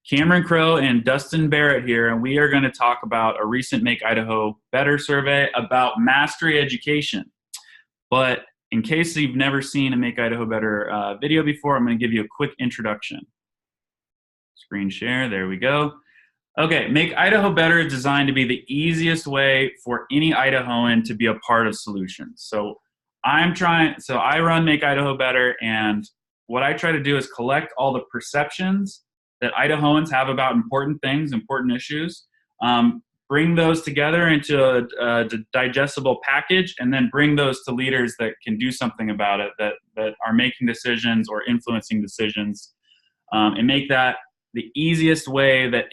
Cameron Crowe and Dustin Barrett here, and we are going to talk about a recent Make Idaho Better survey about mastery education. But in case you've never seen a Make Idaho Better video before, I'm going to give you a quick introduction. Screen share, there we go. Okay, Make Idaho Better is designed to be the easiest way for any Idahoan to be a part of solutions. So I run Make Idaho Better, and what I try to do is collect all the perceptions that Idahoans have about important things, important issues, bring those together into a digestible package, and then bring those to leaders that can do something about it, that are making decisions or influencing decisions, and make that the easiest way that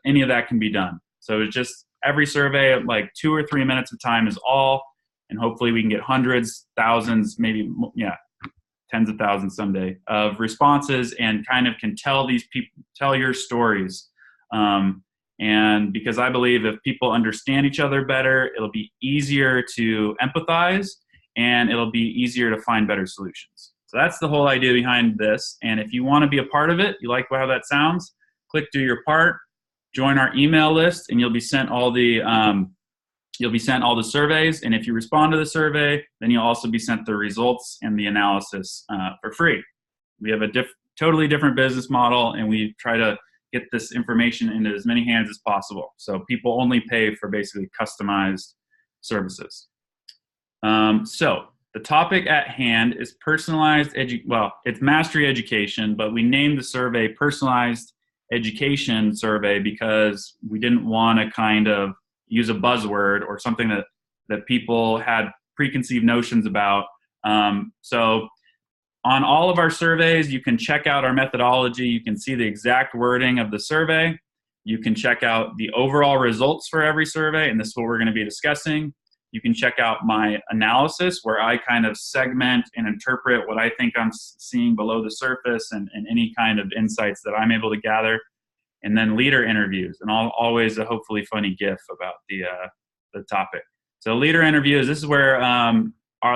any of that can be done. So it's just every survey, like 2 or 3 minutes of time is all, and hopefully we can get hundreds, thousands, maybe, tens of thousands someday of responses, and kind of can tell these people, tell your stories. And because I believe if people understand each other better, it'll be easier to empathize, and it'll be easier to find better solutions. So that's the whole idea behind this. And if you want to be a part of it, you like how that sounds, click do your part, join our email list, and you'll be sent all the surveys. And if you respond to the survey, then you'll also be sent the results and the analysis for free. We have a totally different business model, and we try to get this information into as many hands as possible. So people only pay for basically customized services. So the topic at hand is personalized it's mastery education, but we named the survey Personalized Education Survey because we didn't want to kind of use a buzzword or something that people had preconceived notions about. So on all of our surveys, you can check out our methodology. You can see the exact wording of the survey. You can check out the overall results for every survey, and this is what we're going to be discussing. You can check out my analysis, where I kind of segment and interpret what I think I'm seeing below the surface, and any kind of insights that I'm able to gather. And then leader interviews, and always a hopefully funny GIF about the topic. So leader interviews, this is where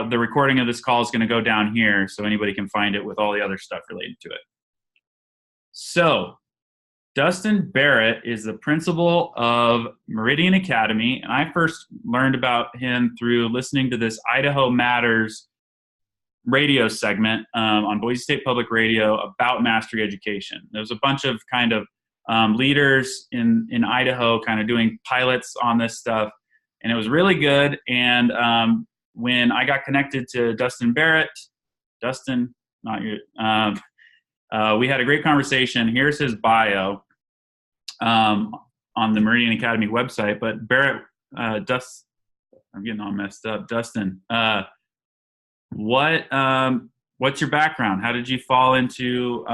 the recording of this call is going to go down here, so anybody can find it with all the other stuff related to it. So Dustin Barrett is the principal of Meridian Academy, and I first learned about him through listening to this Idaho Matters radio segment on Boise State Public Radio about mastery education. There's a bunch of kind of leaders in Idaho kind of doing pilots on this stuff, and it was really good. And when I got connected to Dustin Barrett, we had a great conversation. Here's his bio on the Meridian Academy website. But Barrett, I'm getting all messed up. Dustin, what's your background? How did you fall into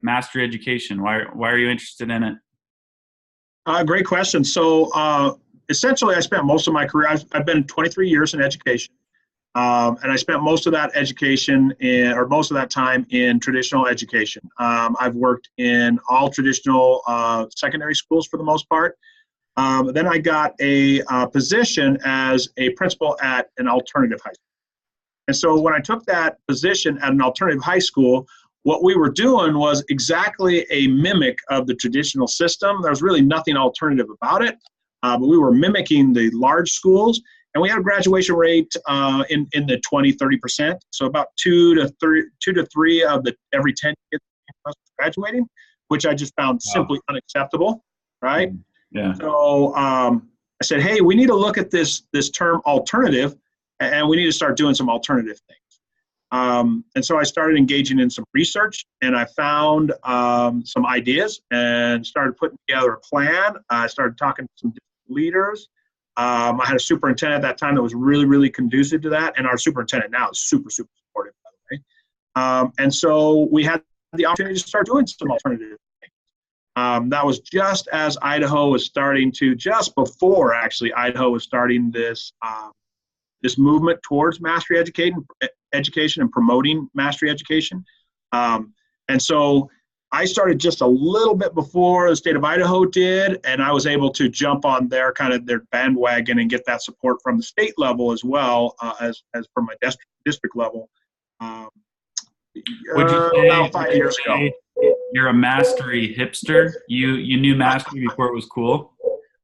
mastery education? Why are you interested in it? Great question. So essentially, I spent most of my career, I've been 23 years in education, and I spent most of that most of that time in traditional education. I've worked in all traditional secondary schools for the most part. Then I got a position as a principal at an alternative high school. And so when I took that position at an alternative high school, what we were doing was exactly a mimic of the traditional system. There was really nothing alternative about it, but we were mimicking the large schools, and we had a graduation rate in the 20-30%. So about 2 to 3 of every 10 kids graduating, which I just found simply unacceptable, right? Yeah. So I said, hey, we need to look at this term alternative, and we need to start doing some alternative things. And so I started engaging in some research, and I found some ideas and started putting together a plan. I started talking to some leaders. I had a superintendent at that time that was really, really conducive to that, and our superintendent now is super, super supportive, by the way. And so we had the opportunity to start doing some alternative things. That was just as Idaho was starting to, just before actually Idaho was starting this movement towards mastery education and promoting mastery education. And so I started just a little bit before the state of Idaho did, and I was able to jump on their bandwagon and get that support from the state level as well as from my district level. Would you say about 5 years ago. you're a mastery hipster. You knew mastery before it was cool.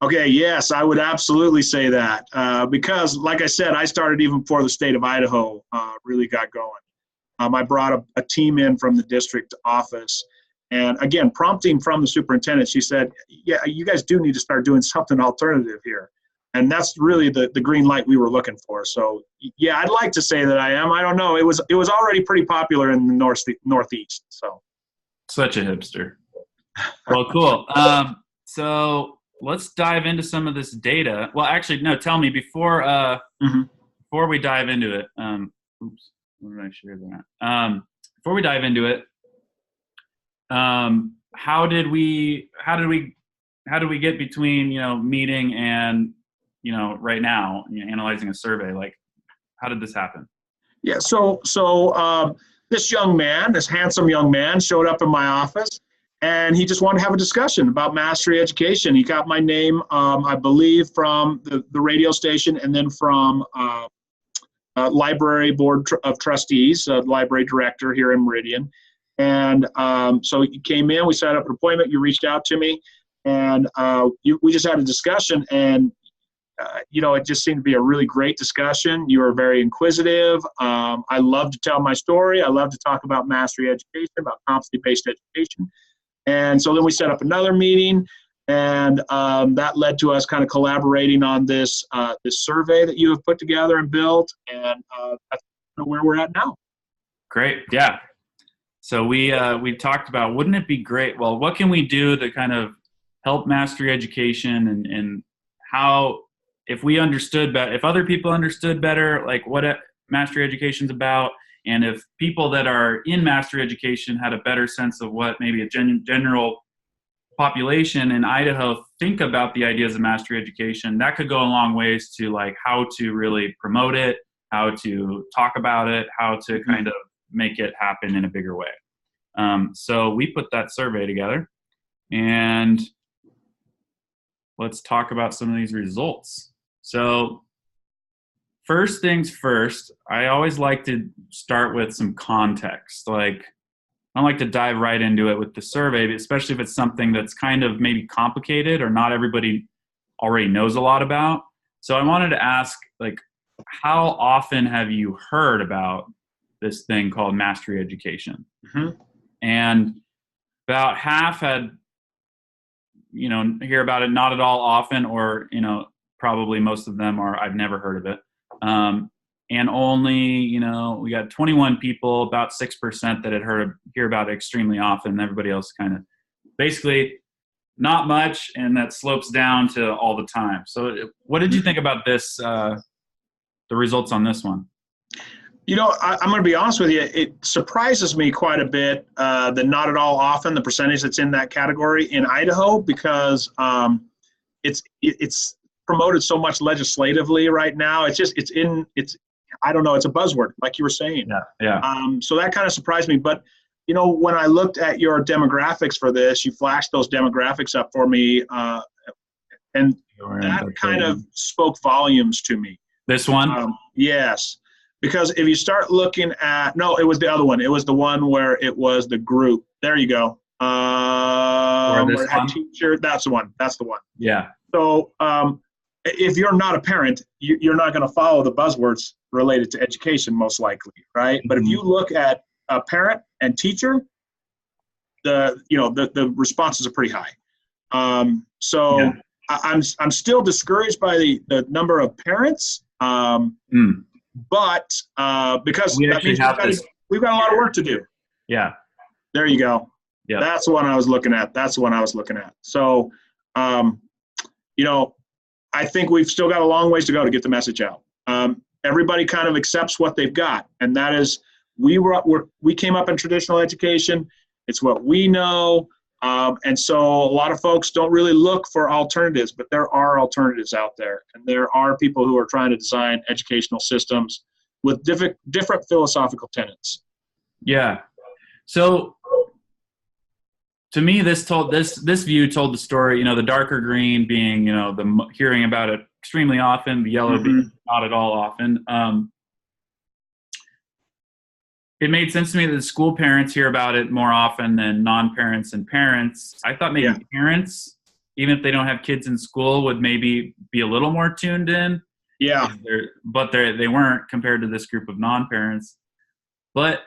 Okay, yes, I would absolutely say that because, like I said, I started even before the state of Idaho really got going. I brought a team in from the district office, and again, prompting from the superintendent, she said, "Yeah, you guys do need to start doing something alternative here," and that's really the green light we were looking for. So, yeah, I'd like to say that I am. I don't know. It was already pretty popular in the Northeast. So, Such a hipster. Well, cool. So let's dive into some of this data. Well, actually, no. Tell me before before we dive into it. Oops, where did I share that? Before we dive into it, how did we get between meeting and right now analyzing a survey? Like, how did this happen? Yeah. So this young man, this handsome young man, showed up in my office. And he just wanted to have a discussion about mastery education. He got my name, I believe, from the radio station and then from library board of trustees, library director here in Meridian. And so he came in, we set up an appointment, you reached out to me, and we just had a discussion. And, it just seemed to be a really great discussion. You were very inquisitive. I love to tell my story. I love to talk about mastery education, about competency-based education. And so then we set up another meeting, and that led to us kind of collaborating on this survey that you have put together and built, and that's where we're at now. Great, yeah. So we talked about, wouldn't it be great? Well, what can we do to kind of help mastery education, and how, if we understood better, if other people understood better, like what mastery education is about. And if people that are in mastery education had a better sense of what maybe a general population in Idaho think about the ideas of mastery education, that could go a long ways to like how to really promote it, how to talk about it, how to kind of make it happen in a bigger way. So we put that survey together, and let's talk about some of these results. So first things first, I always like to start with some context. Like, I don't like to dive right into it with the survey, especially if it's something that's kind of maybe complicated or not everybody already knows a lot about. So I wanted to ask, like, how often have you heard about this thing called mastery education? Mm-hmm. And about half had, hear about it not at all often, or, probably most of them are, I've never heard of it. And only, we got 21 people, about 6% that had hear about it extremely often. Everybody else kind of basically not much, and that slopes down to all the time. So what did you think about this, the results on this one? I'm going to be honest with you. It surprises me quite a bit the not at all often, the percentage that's in that category in Idaho, because it's promoted so much legislatively right now. It's I don't know, it's a buzzword, like you were saying. Yeah. So that kind of surprised me. But, when I looked at your demographics for this, you flashed those demographics up for me, and that kind of spoke volumes to me. This one? Yes. Because if you start looking at, no, it was the other one. It was the one where it was the group. There you go. This one? Teacher, that's the one. That's the one. Yeah. So if you're not a parent, you're not going to follow the buzzwords related to education, most likely, right? Mm-hmm. But if you look at a parent and teacher, the responses are pretty high. So yeah. I'm still discouraged by the number of parents, but because that means we've got a lot of work to do. Yeah. There you go. Yeah. That's the one I was looking at. So, I think we've still got a long ways to go to get the message out. Everybody kind of accepts what they've got, and that is we came up in traditional education. It's what we know, and so a lot of folks don't really look for alternatives, but there are alternatives out there, and there are people who are trying to design educational systems with different philosophical tenets. Yeah. So to me, this view told the story, the darker green being, the hearing about it extremely often, the yellow being not at all often. it made sense to me that the school parents hear about it more often than non-parents and parents. I thought maybe Yeah. parents, even if they don't have kids in school, would maybe be a little more tuned in. Yeah. But they weren't compared to this group of non-parents. But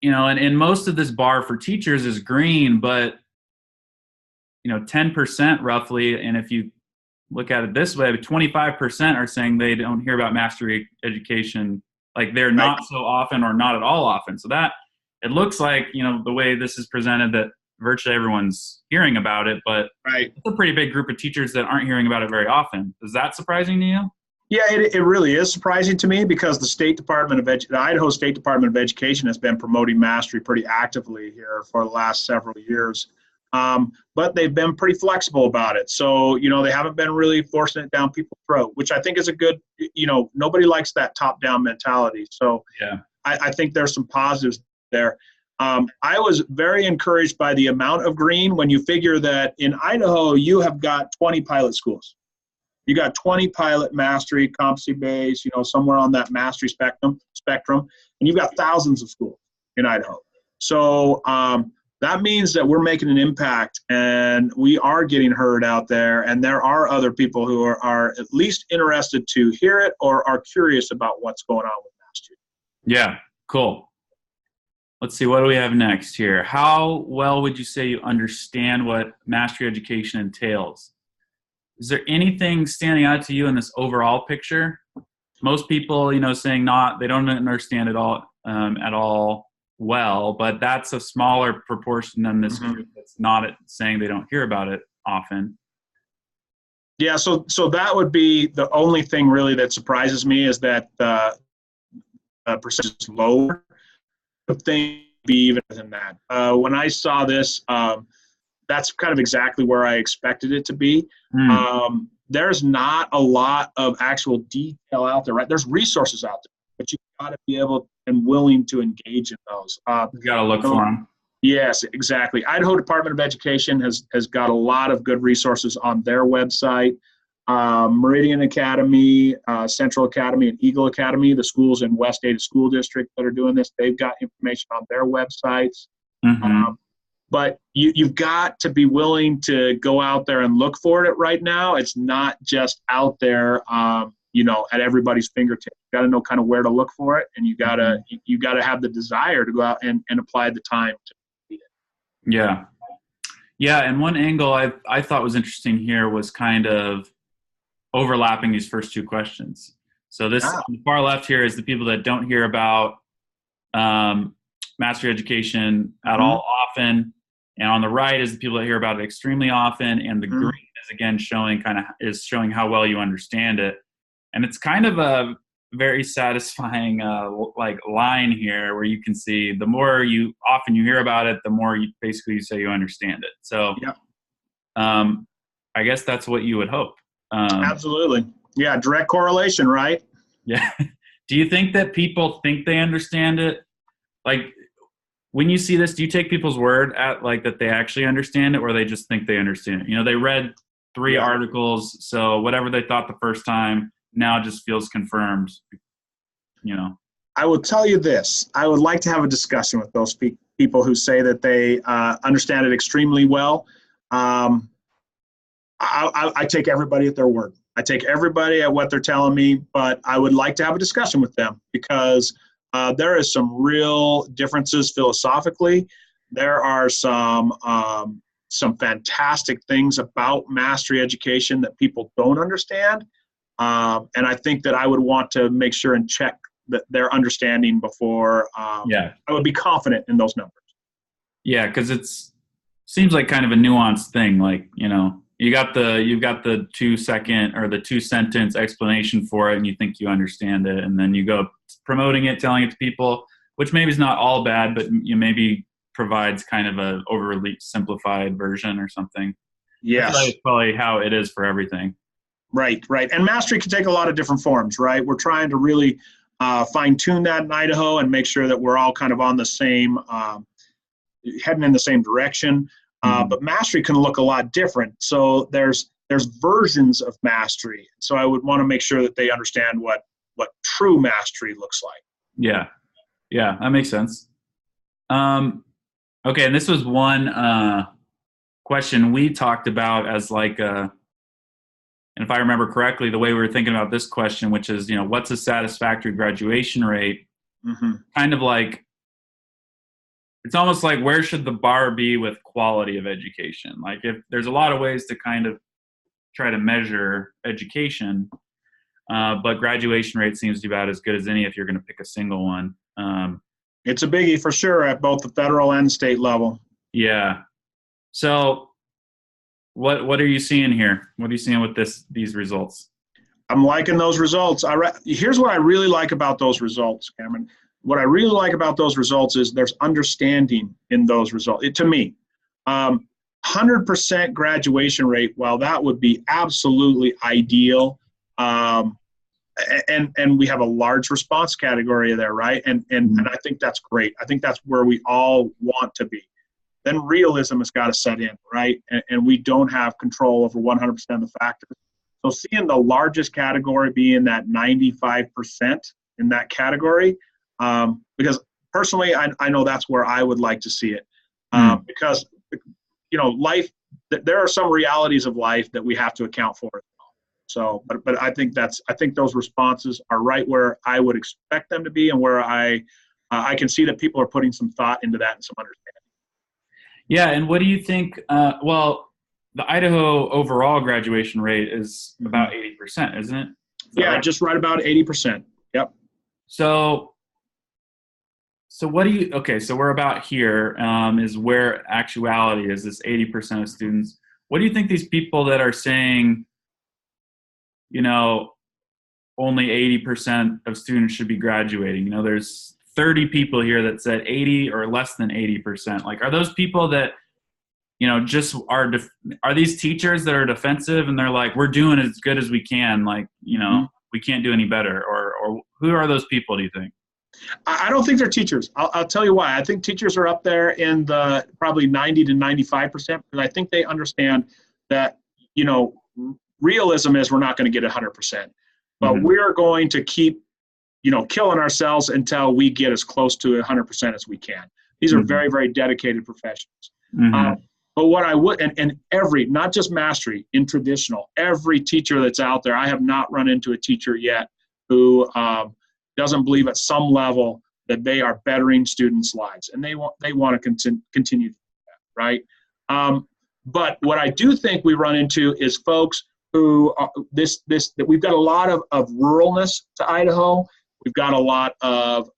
and most of this bar for teachers is green, but 10% roughly, and if you look at it this way, 25% are saying they don't hear about mastery education, like they're Right. not so often or not at all often. So that it looks like, the way this is presented, that virtually everyone's hearing about it, but Right. it's a pretty big group of teachers that aren't hearing about it very often. Is that surprising to you? Yeah, it really is surprising to me because the Idaho State Department of Education has been promoting mastery pretty actively here for the last several years. But they've been pretty flexible about it. So, they haven't been really forcing it down people's throat, which I think is a good, nobody likes that top-down mentality. So Yeah. I think there's some positives there. I was very encouraged by the amount of green when you figure that in Idaho, you have got 20 pilot schools. You got 20 pilot mastery, competency-based, somewhere on that mastery spectrum, and you've got thousands of schools in Idaho. So that means that we're making an impact, and we are getting heard out there, and there are other people who are at least interested to hear it or are curious about what's going on with mastery. Yeah, cool. Let's see, what do we have next here? How well would you say you understand what mastery education entails? Is there anything standing out to you in this overall picture? Most people, saying they don't understand it all at all well, but that's a smaller proportion than this group that's not saying they don't hear about it often. Yeah, so that would be the only thing really that surprises me is that the percentage is lower. The thing be even than that. When I saw this, that's kind of exactly where I expected it to be. There's not a lot of actual detail out there, right? There's resources out there, but you've got to be able and willing to engage in those. You got to look for them. Yes, exactly. Idaho Department of Education has got a lot of good resources on their website. Meridian Academy, Central Academy, and Eagle Academy, the schools in West Ada School District that are doing this, they've got information on their websites. But you've got to be willing to go out there and look for it right now. It's not just out there, at everybody's fingertips. You got to know kind of where to look for it, and you got to have the desire to go out and apply the time to read it. Yeah. Yeah, and one angle I thought was interesting here was kind of overlapping these first two questions. So this on the far left here is the people that don't hear about mastery education at all often, and on the right is the people that hear about it extremely often, and the green is again showing how well you understand it. And it's kind of a very satisfying line here where you can see the more often you hear about it, the more you say you understand it. So I guess that's what you would hope. Absolutely. Yeah, direct correlation, right? Yeah. Do you think that people think they understand it? Like, when you see this, do you take people's word at that they actually understand it, or they just think they understand it? They read 3 articles, so whatever they thought the first time now just feels confirmed. I will tell you this. I would like to have a discussion with those people who say that they understand it extremely well. I take everybody at their word. I take everybody at what they're telling me, but I would like to have a discussion with them because there is some real differences philosophically. There are some fantastic things about mastery education that people don't understand. And I think that I would want to make sure and check that their understanding before I would be confident in those numbers. Yeah, because it seems like kind of a nuanced thing. You've got the 2-second or the 2-sentence explanation for it, and you think you understand it, and then you go promoting it, telling it to people, which maybe is not all bad, but maybe provides kind of a overly simplified version or something. Yes, that's probably how it is for everything. Right. And mastery can take a lot of different forms, right? We're trying to really fine-tune that in Idaho and make sure that we're all kind of on the same, heading in the same direction. But mastery can look a lot different. So there's versions of mastery. So I would want to make sure that they understand what true mastery looks like. Yeah. Yeah, that makes sense. Okay, and this was one question we talked about as like and if I remember correctly, the way we were thinking about this question, which is, what's a satisfactory graduation rate? Mm-hmm. Kind of like, it's almost like, where should the bar be with quality of education? Like, if there's a lot of ways to kind of try to measure education, but graduation rate seems to be about as good as any if you're going to pick a single one. It's a biggie for sure at both the federal and state level. Yeah. So what are you seeing here? What are you seeing with these results? I'm liking those results. Here's what I really like about those results, Cameron. What I really like about those results is there's understanding in those results. To me, 100% graduation rate, while that would be absolutely ideal, and we have a large response category there, right? And I think that's great. I think that's where we all want to be. Then realism has got to set in, right? And we don't have control over 100% of the factors. So seeing the largest category being that 95% in that category, because personally, I know that's where I would like to see it. Because, life, there are some realities of life that we have to account for. So, but I think those responses are right where I would expect them to be, and where I can see that people are putting some thought into that and some understanding. Yeah, and what do you think? Well, the Idaho overall graduation rate is about 80%, isn't it? Yeah, right? Just right about 80%. Yep. So what do you? Okay, so we're about here. Is where actuality is, this 80% of students. What do you think these people that are saying, only 80% of students should be graduating? There's 30 people here that said 80 or less than 80%. Like, are those people that, just are these teachers that are defensive and they're like, we're doing as good as we can, like, we can't do any better? Or who are those people, do you think? I don't think they're teachers. I'll tell you why. I think teachers are up there in the probably 90 to 95%, because I think they understand that, realism is we're not going to get 100%, but we're going to keep, killing ourselves until we get as close to 100% as we can. These are very, very dedicated professionals. But what I would, and every, not just mastery, in traditional, every teacher that's out there, I have not run into a teacher yet who doesn't believe at some level that they are bettering students' lives, and they want to continue to do that, right? But what I do think we run into is folks who are, that we've got a lot of ruralness to Idaho. We've got a lot of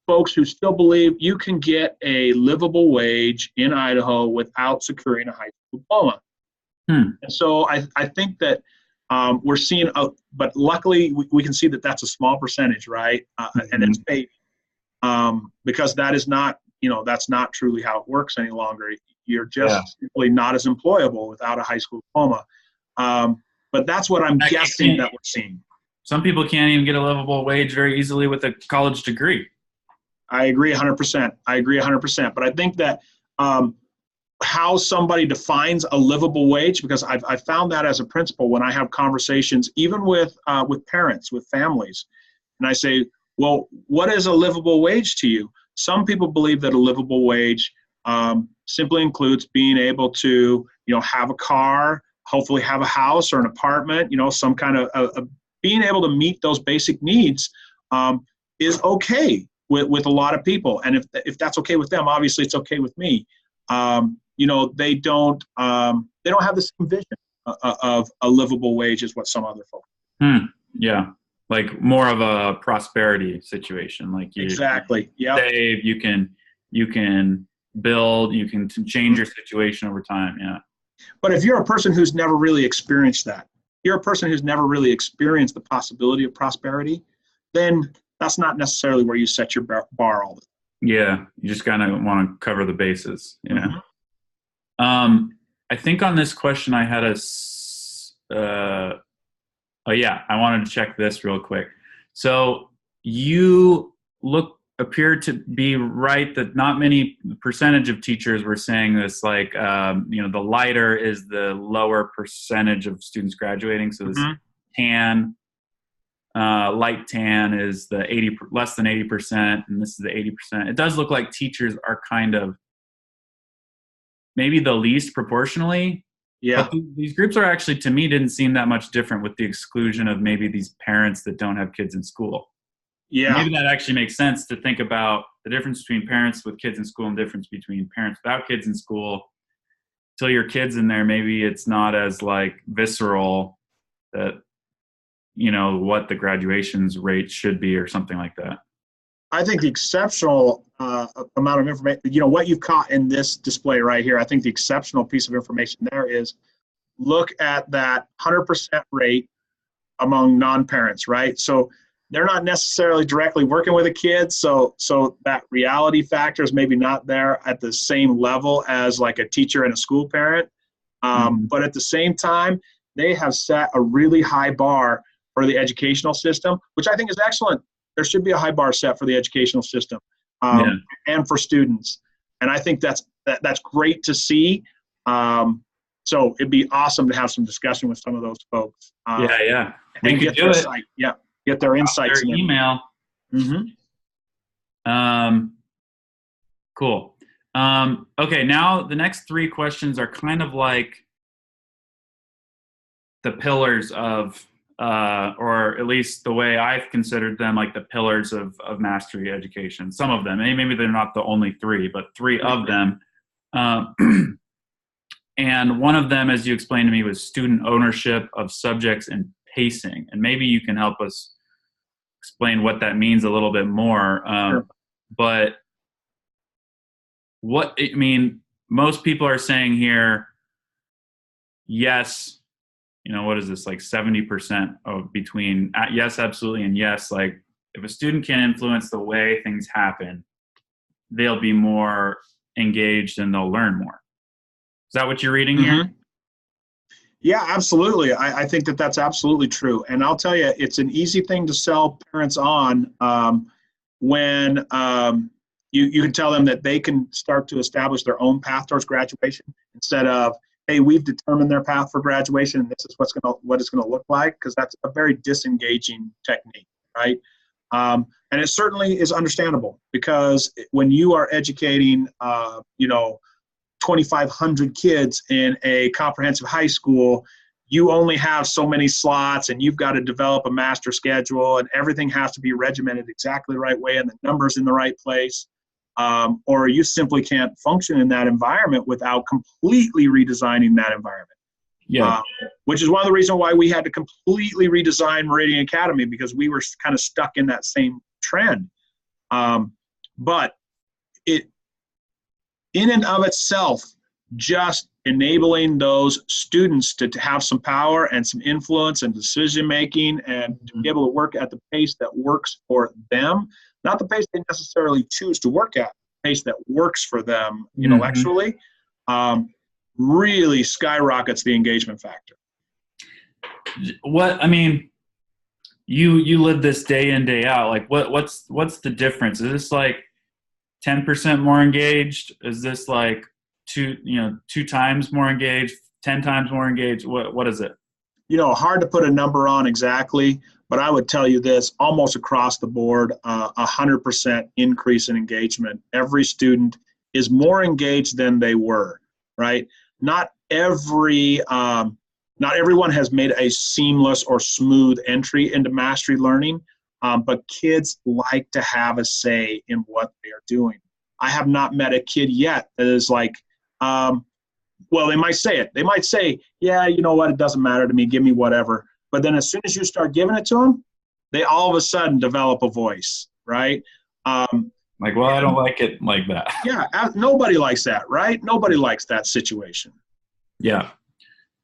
folks who still believe you can get a livable wage in Idaho without securing a high school diploma. And so I think that we're seeing, but luckily we can see that that's a small percentage, right? And it's baby, because that is not, that's not truly how it works any longer. You're just simply not as employable without a high school diploma. But that's what I'm guessing that we're seeing. Some people can't even get a livable wage very easily with a college degree. I agree 100%. But I think that how somebody defines a livable wage, because I've found that as a principal when I have conversations, even with parents, with families, and I say, well, what is a livable wage to you? Some people believe that a livable wage simply includes being able to, have a car, hopefully have a house or an apartment, some kind of being able to meet those basic needs is okay with a lot of people. And if that's okay with them, obviously it's okay with me. They don't have the same vision of a livable wage as what some other folks. Yeah. Like more of a prosperity situation. Like you exactly. Save, you can build, you can change your situation over time. Yeah. But if you're a person who's never really experienced that, you're a person who's never really experienced the possibility of prosperity, then that's not necessarily where you set your bar all the time. Yeah, you just kind of want to cover the bases. I think on this question I had I wanted to check this real quick. So you appear to be right that not many percentage of teachers were saying this, like, the lighter is the lower percentage of students graduating. So this tan light tan is the less than 80%, and this is the 80%. It does look like teachers are kind of maybe the least proportionally. Yeah. But these groups are actually, to me, didn't seem that much different with the exclusion of maybe these parents that don't have kids in school. Yeah. Maybe that actually makes sense to think about the difference between parents with kids in school and the difference between parents without kids in school. Till your kid's in there, maybe it's not as like visceral that, you know, what the graduations rate should be or something like that. I think the exceptional amount of information, you know, what you've caught in this display right here, I think the exceptional piece of information there is look at that 100% rate among non-parents, right? So they're not necessarily directly working with a kid, so that reality factor is maybe not there at the same level as like a teacher and a school parent. But at the same time, they have set a really high bar for the educational system, which I think is excellent. There should be a high bar set for the educational system and for students. And I think that's great to see. So it'd be awesome to have some discussion with some of those folks. Yeah. We and could get do their it. Get their insights. Their email. Cool. Okay, now the next three questions are kind of like the pillars of, or at least the way I've considered them, like the pillars of mastery education. Some of them, maybe they're not the only three, but three of them. And one of them, as you explained to me, was student ownership of subjects and pacing. And maybe you can help us explain what that means a little bit more. Sure. But most people are saying here, yes, you know, what is this, like 70% of between yes, absolutely, and yes, like if a student can influence the way things happen, they'll be more engaged and they'll learn more. Is that what you're reading here? Yeah, absolutely. I think that's absolutely true. And I'll tell you, it's an easy thing to sell parents on when you can tell them that they can start to establish their own path towards graduation instead of, hey, we've determined their path for graduation and this is what it's going to look like, because that's a very disengaging technique, right? And it certainly is understandable, because when you are educating, 2,500 kids in a comprehensive high school, you only have so many slots and you've got to develop a master schedule and everything has to be regimented exactly the right way and the numbers in the right place. Or you simply can't function in that environment without completely redesigning that environment. Yeah. Which is one of the reasons why we had to completely redesign Meridian Academy, because we were kind of stuck in that same trend. But it, in and of itself, just enabling those students to have some power and some influence and decision making and to be able to work at the pace that works for them, not the pace they necessarily choose to work at, the pace that works for them intellectually, really skyrockets the engagement factor. You live this day in, day out. Like what's the difference? Is this like 10% more engaged? Is this like two times more engaged, 10 times more engaged? What is it? Hard to put a number on exactly, but I would tell you this, almost across the board, 100% increase in engagement. Every student is more engaged than they were, right? Not everyone has made a seamless or smooth entry into mastery learning, but kids like to have a say in what they are doing. I have not met a kid yet that is like, well, they might say it. They might say, yeah, you know what, it doesn't matter to me, give me whatever. But then as soon as you start giving it to them, they all of a sudden develop a voice, right? I don't like it like that. Yeah, nobody likes that, right? Nobody likes that situation. Yeah.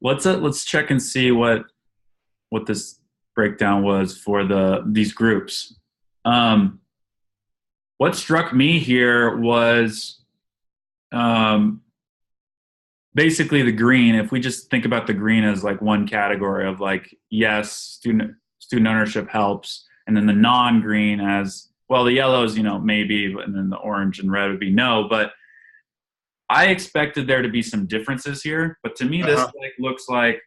Let's check and see what this breakdown was for these groups. What struck me here was basically the green. If we just think about the green as like one category of like, yes, student ownership helps, and then the non-green as well, the yellows, maybe, and then the orange and red would be no. But I expected there to be some differences here, but to me, this looks like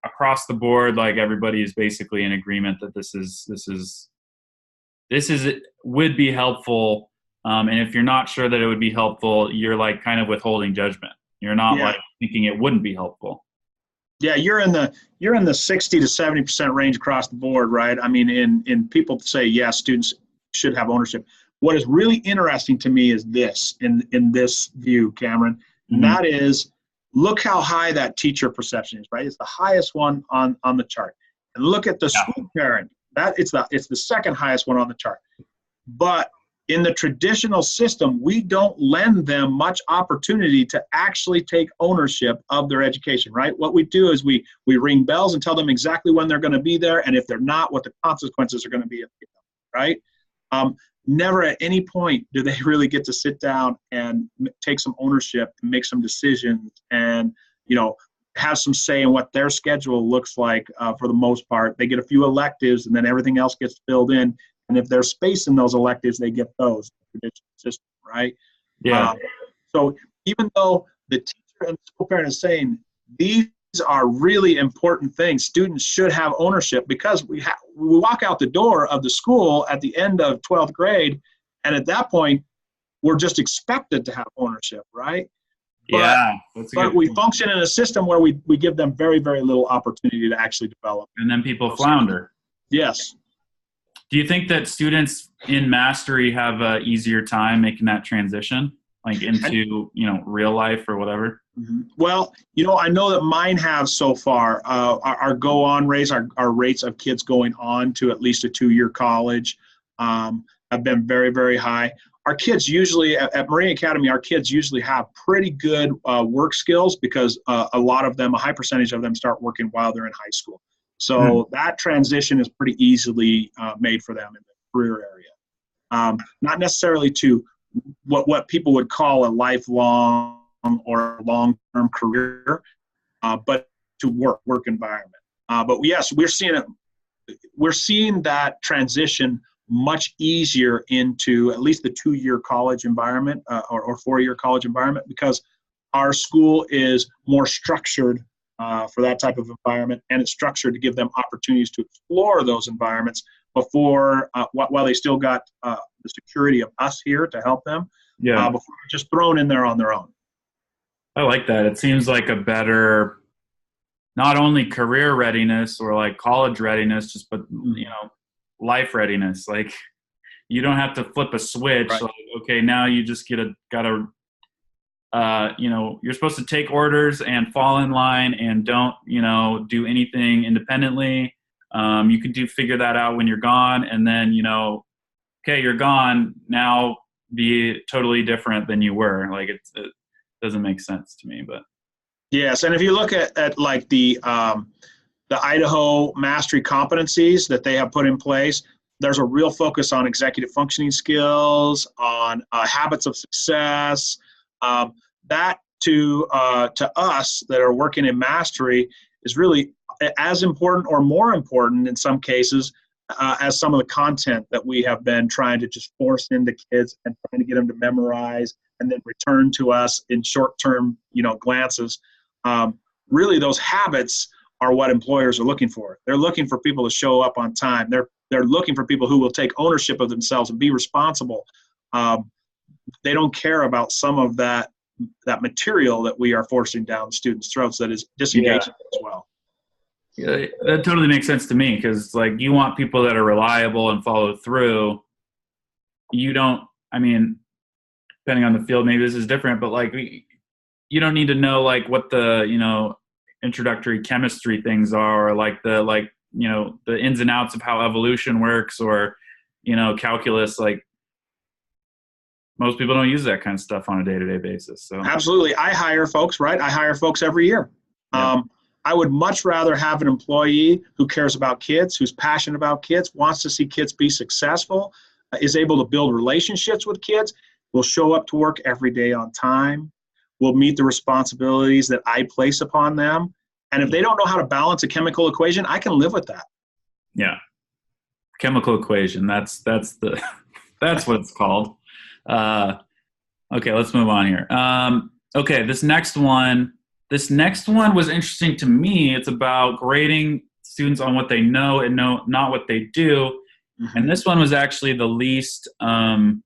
across the board, like everybody is basically in agreement that this would be helpful. And if you're not sure that it would be helpful, you're like kind of withholding judgment. You're not like thinking it wouldn't be helpful. Yeah, you're in the 60 to 70% range across the board, right? I mean, in people say yes, students should have ownership. What is really interesting to me is this in this view, Cameron, and that is, look how high that teacher perception is, right? It's the highest one on the chart. And look at the school parent. It's the second highest one on the chart. But in the traditional system, we don't lend them much opportunity to actually take ownership of their education, right? What we do is we ring bells and tell them exactly when they're going to be there, and if they're not, what the consequences are going to be, right? Never at any point do they really get to sit down and take some ownership and make some decisions and, have some say in what their schedule looks like. For the most part, they get a few electives and then everything else gets filled in. And if there's space in those electives, they get those. Traditional system, right? Yeah. So even though the teacher and the school parent is saying these are really important things, students should have ownership, because we walk out the door of the school at the end of 12th grade, and at that point, we're just expected to have ownership, right? But we function in a system where we give them very, very little opportunity to actually develop. And then people flounder. Yes. Do you think that students in mastery have an easier time making that transition, like into, real life or whatever? Well, I know that mine have so far. Our go-on rates, our rates of kids going on to at least a 2-year college have been very, very high. Our kids usually, at Meridian Academy, our kids usually have pretty good work skills, because a high percentage of them start working while they're in high school. So that transition is pretty easily made for them in the career area. Not necessarily to what people would call a lifelong or long-term career, but to work environment. But yes, we're seeing that transition much easier into at least the 2-year college environment or 4-year college environment, because our school is more structured for that type of environment, and it's structured to give them opportunities to explore those environments before, while they still got the security of us here to help them, before they're just thrown in there on their own. I like that. It seems like a better, not only career readiness or like college readiness, but life readiness. Like, you don't have to flip a switch. Right. Like, okay, now you just gotta you're supposed to take orders and fall in line and don't, do anything independently. You can figure that out when you're gone, and then, okay, you're gone, now be totally different than you were. Like, it doesn't make sense to me, but. Yes, and if you look at like the Idaho mastery competencies that they have put in place, there's a real focus on executive functioning skills, on habits of success. That to us that are working in mastery is really as important or more important in some cases as some of the content that we have been trying to just force into kids and trying to get them to memorize and then return to us in short-term, glances. Really, those habits are what employers are looking for. They're looking for people to show up on time. They're looking for people who will take ownership of themselves and be responsible. They don't care about some of that material that we are forcing down students' throats that is disengaging as well. Yeah, that totally makes sense to me, because like, you want people that are reliable and follow through. You don't, depending on the field, maybe this is different, but like, you don't need to know like what the, introductory chemistry things are, or like the ins and outs of how evolution works, or, calculus. Like, most people don't use that kind of stuff on a day-to-day basis. So absolutely. I hire folks, right? I hire folks every year. Yeah. I would much rather have an employee who cares about kids, who's passionate about kids, wants to see kids be successful, is able to build relationships with kids, will show up to work every day on time, will meet the responsibilities that I place upon them. And if they don't know how to balance a chemical equation, I can live with that. Yeah. Chemical equation. That's what it's called. Okay, let's move on here. Okay, this next one, This next one was interesting to me. It's about grading students on what they know and not what they do. Mm-hmm. And this one was actually the least, it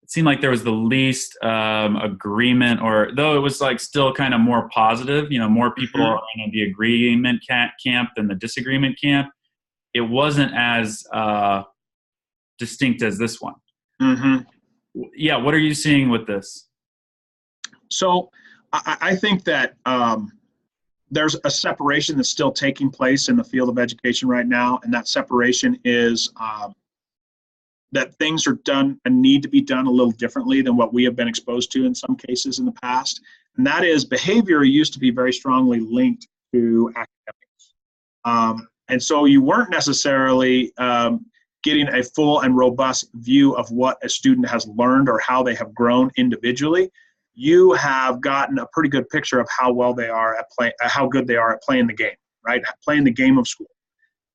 seemed like there was the least agreement, or though it was like still kind of more positive, more people are in the agreement camp than the disagreement camp. It wasn't as distinct as this one. Mm-hmm. Yeah. What are you seeing with this? So I think that there's a separation that's still taking place in the field of education right now. And that separation is that things are done and need to be done a little differently than what we have been exposed to in some cases in the past. And that is, behavior used to be very strongly linked to academics. And so you weren't necessarily getting a full and robust view of what a student has learned or how they have grown individually. You have gotten a pretty good picture of how well they are at how good they are at playing the game, right? Playing the game of school.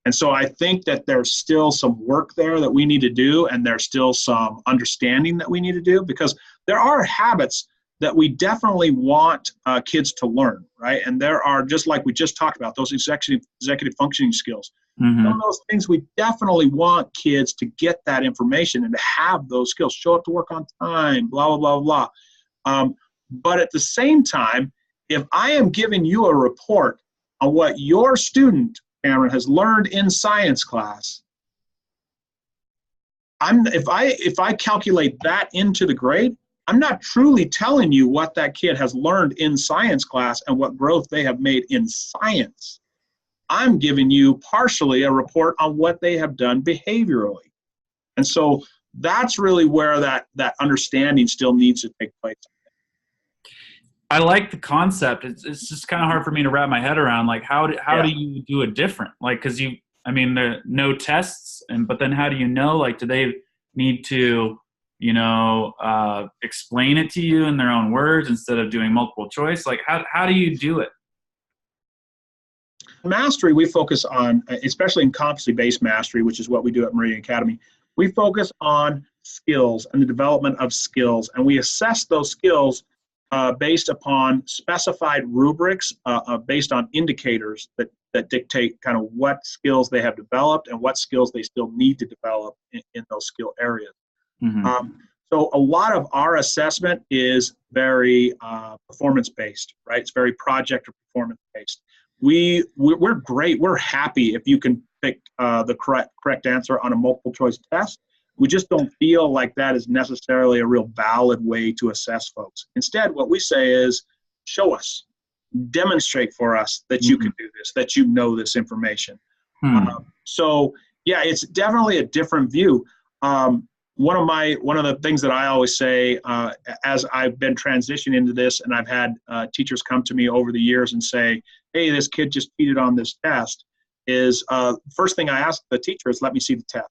And so I think that there's still some work there that we need to do, and there's still some understanding that we need to do, because there are habits that we definitely want kids to learn, right? And there are, just like we just talked about, those executive functioning skills. Mm-hmm. Some of those things we definitely want kids to get that information and to have those skills, show up to work on time, blah, blah, blah, blah. But at the same time, if I am giving you a report on what your student, Cameron, has learned in science class, if I calculate that into the grade, I'm not truly telling you what that kid has learned in science class and what growth they have made in science. I'm giving you partially a report on what they have done behaviorally. And so that's really where that understanding still needs to take place. I like the concept. It's just kind of hard for me to wrap my head around. Like, how do you do it different? Like, because there are no tests, but then how do you know? Like, do they need to, explain it to you in their own words instead of doing multiple choice? Like, how do you do it? Mastery, we focus on, especially in competency-based mastery, which is what we do at Meridian Academy. We focus on skills and the development of skills, and we assess those skills based upon specified rubrics, based on indicators that dictate kind of what skills they have developed and what skills they still need to develop in those skill areas. Mm-hmm. So a lot of our assessment is very performance-based, right? It's very project or performance-based. We're great. We're happy if you can pick the correct answer on a multiple choice test. We just don't feel like that is necessarily a real valid way to assess folks. Instead, what we say is, show us, demonstrate for us that you can do this, that you know this information. So yeah, it's definitely a different view. One of the things that I always say as I've been transitioning into this, and I've had teachers come to me over the years and say, hey, this kid just cheated on this test, is first thing I ask the teacher is, let me see the test.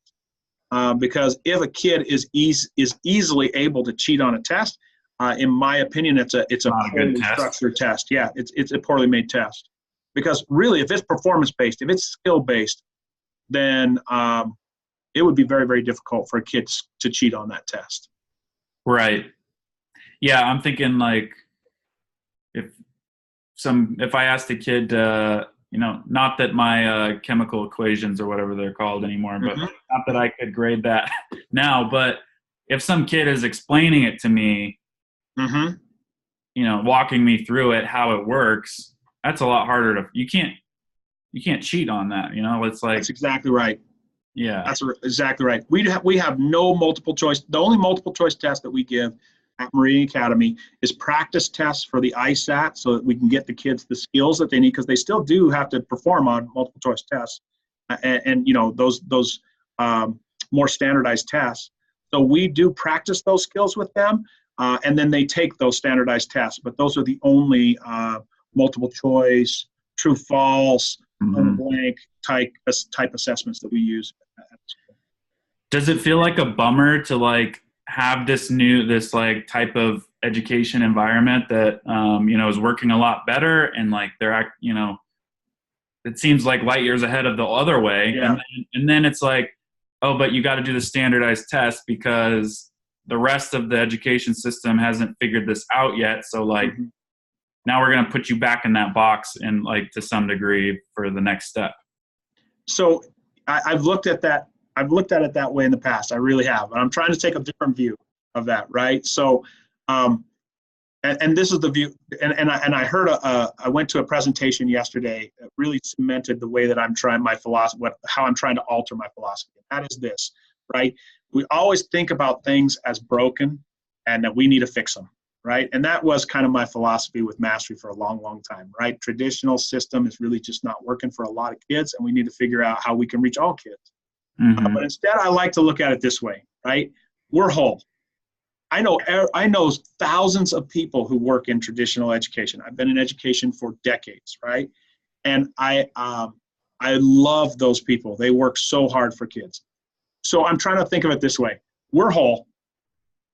Because if a kid is easily able to cheat on a test, in my opinion, it's a poorly structured test. Yeah, it's a poorly made test. Because really, if it's performance-based, if it's skill-based, then it would be very, very difficult for a kid to cheat on that test. Right. Yeah, I'm thinking like if I asked a kid, not that my chemical equations or whatever they're called anymore, but not that I could grade that now, but if some kid is explaining it to me, walking me through it, how it works, that's a lot harder you can't cheat on that. It's like, that's exactly right. Yeah, that's exactly right. We have no multiple choice. The only multiple choice test that we give at Meridian Academy is practice tests for the ISAT, so that we can get the kids the skills that they need, because they still do have to perform on multiple choice tests, and those more standardized tests. So we do practice those skills with them, and then they take those standardized tests. But those are the only multiple choice, true false, blank type assessments that we use at school. Does it feel like a bummer to like have this like type of education environment that is working a lot better, and like they're it seems like light years ahead of the other way, and then it's like, oh, but you got to do the standardized test because the rest of the education system hasn't figured this out yet, so like now we're going to put you back in that box and like to some degree for the next step. So I've looked at that. I've looked at it that way in the past. I really have. And I'm trying to take a different view of that, right? So, and this is the view, and I heard I went to a presentation yesterday that really cemented the way that I'm trying my philosophy, how I'm trying to alter my philosophy. And that is this, right? We always think about things as broken and that we need to fix them, right? And that was kind of my philosophy with mastery for a long, long time, right? Traditional system is really just not working for a lot of kids, and we need to figure out how we can reach all kids. But instead, I like to look at it this way, right? We're whole. I know thousands of people who work in traditional education. I've been in education for decades, right? And I love those people. They work so hard for kids. So I'm trying to think of it this way. We're whole.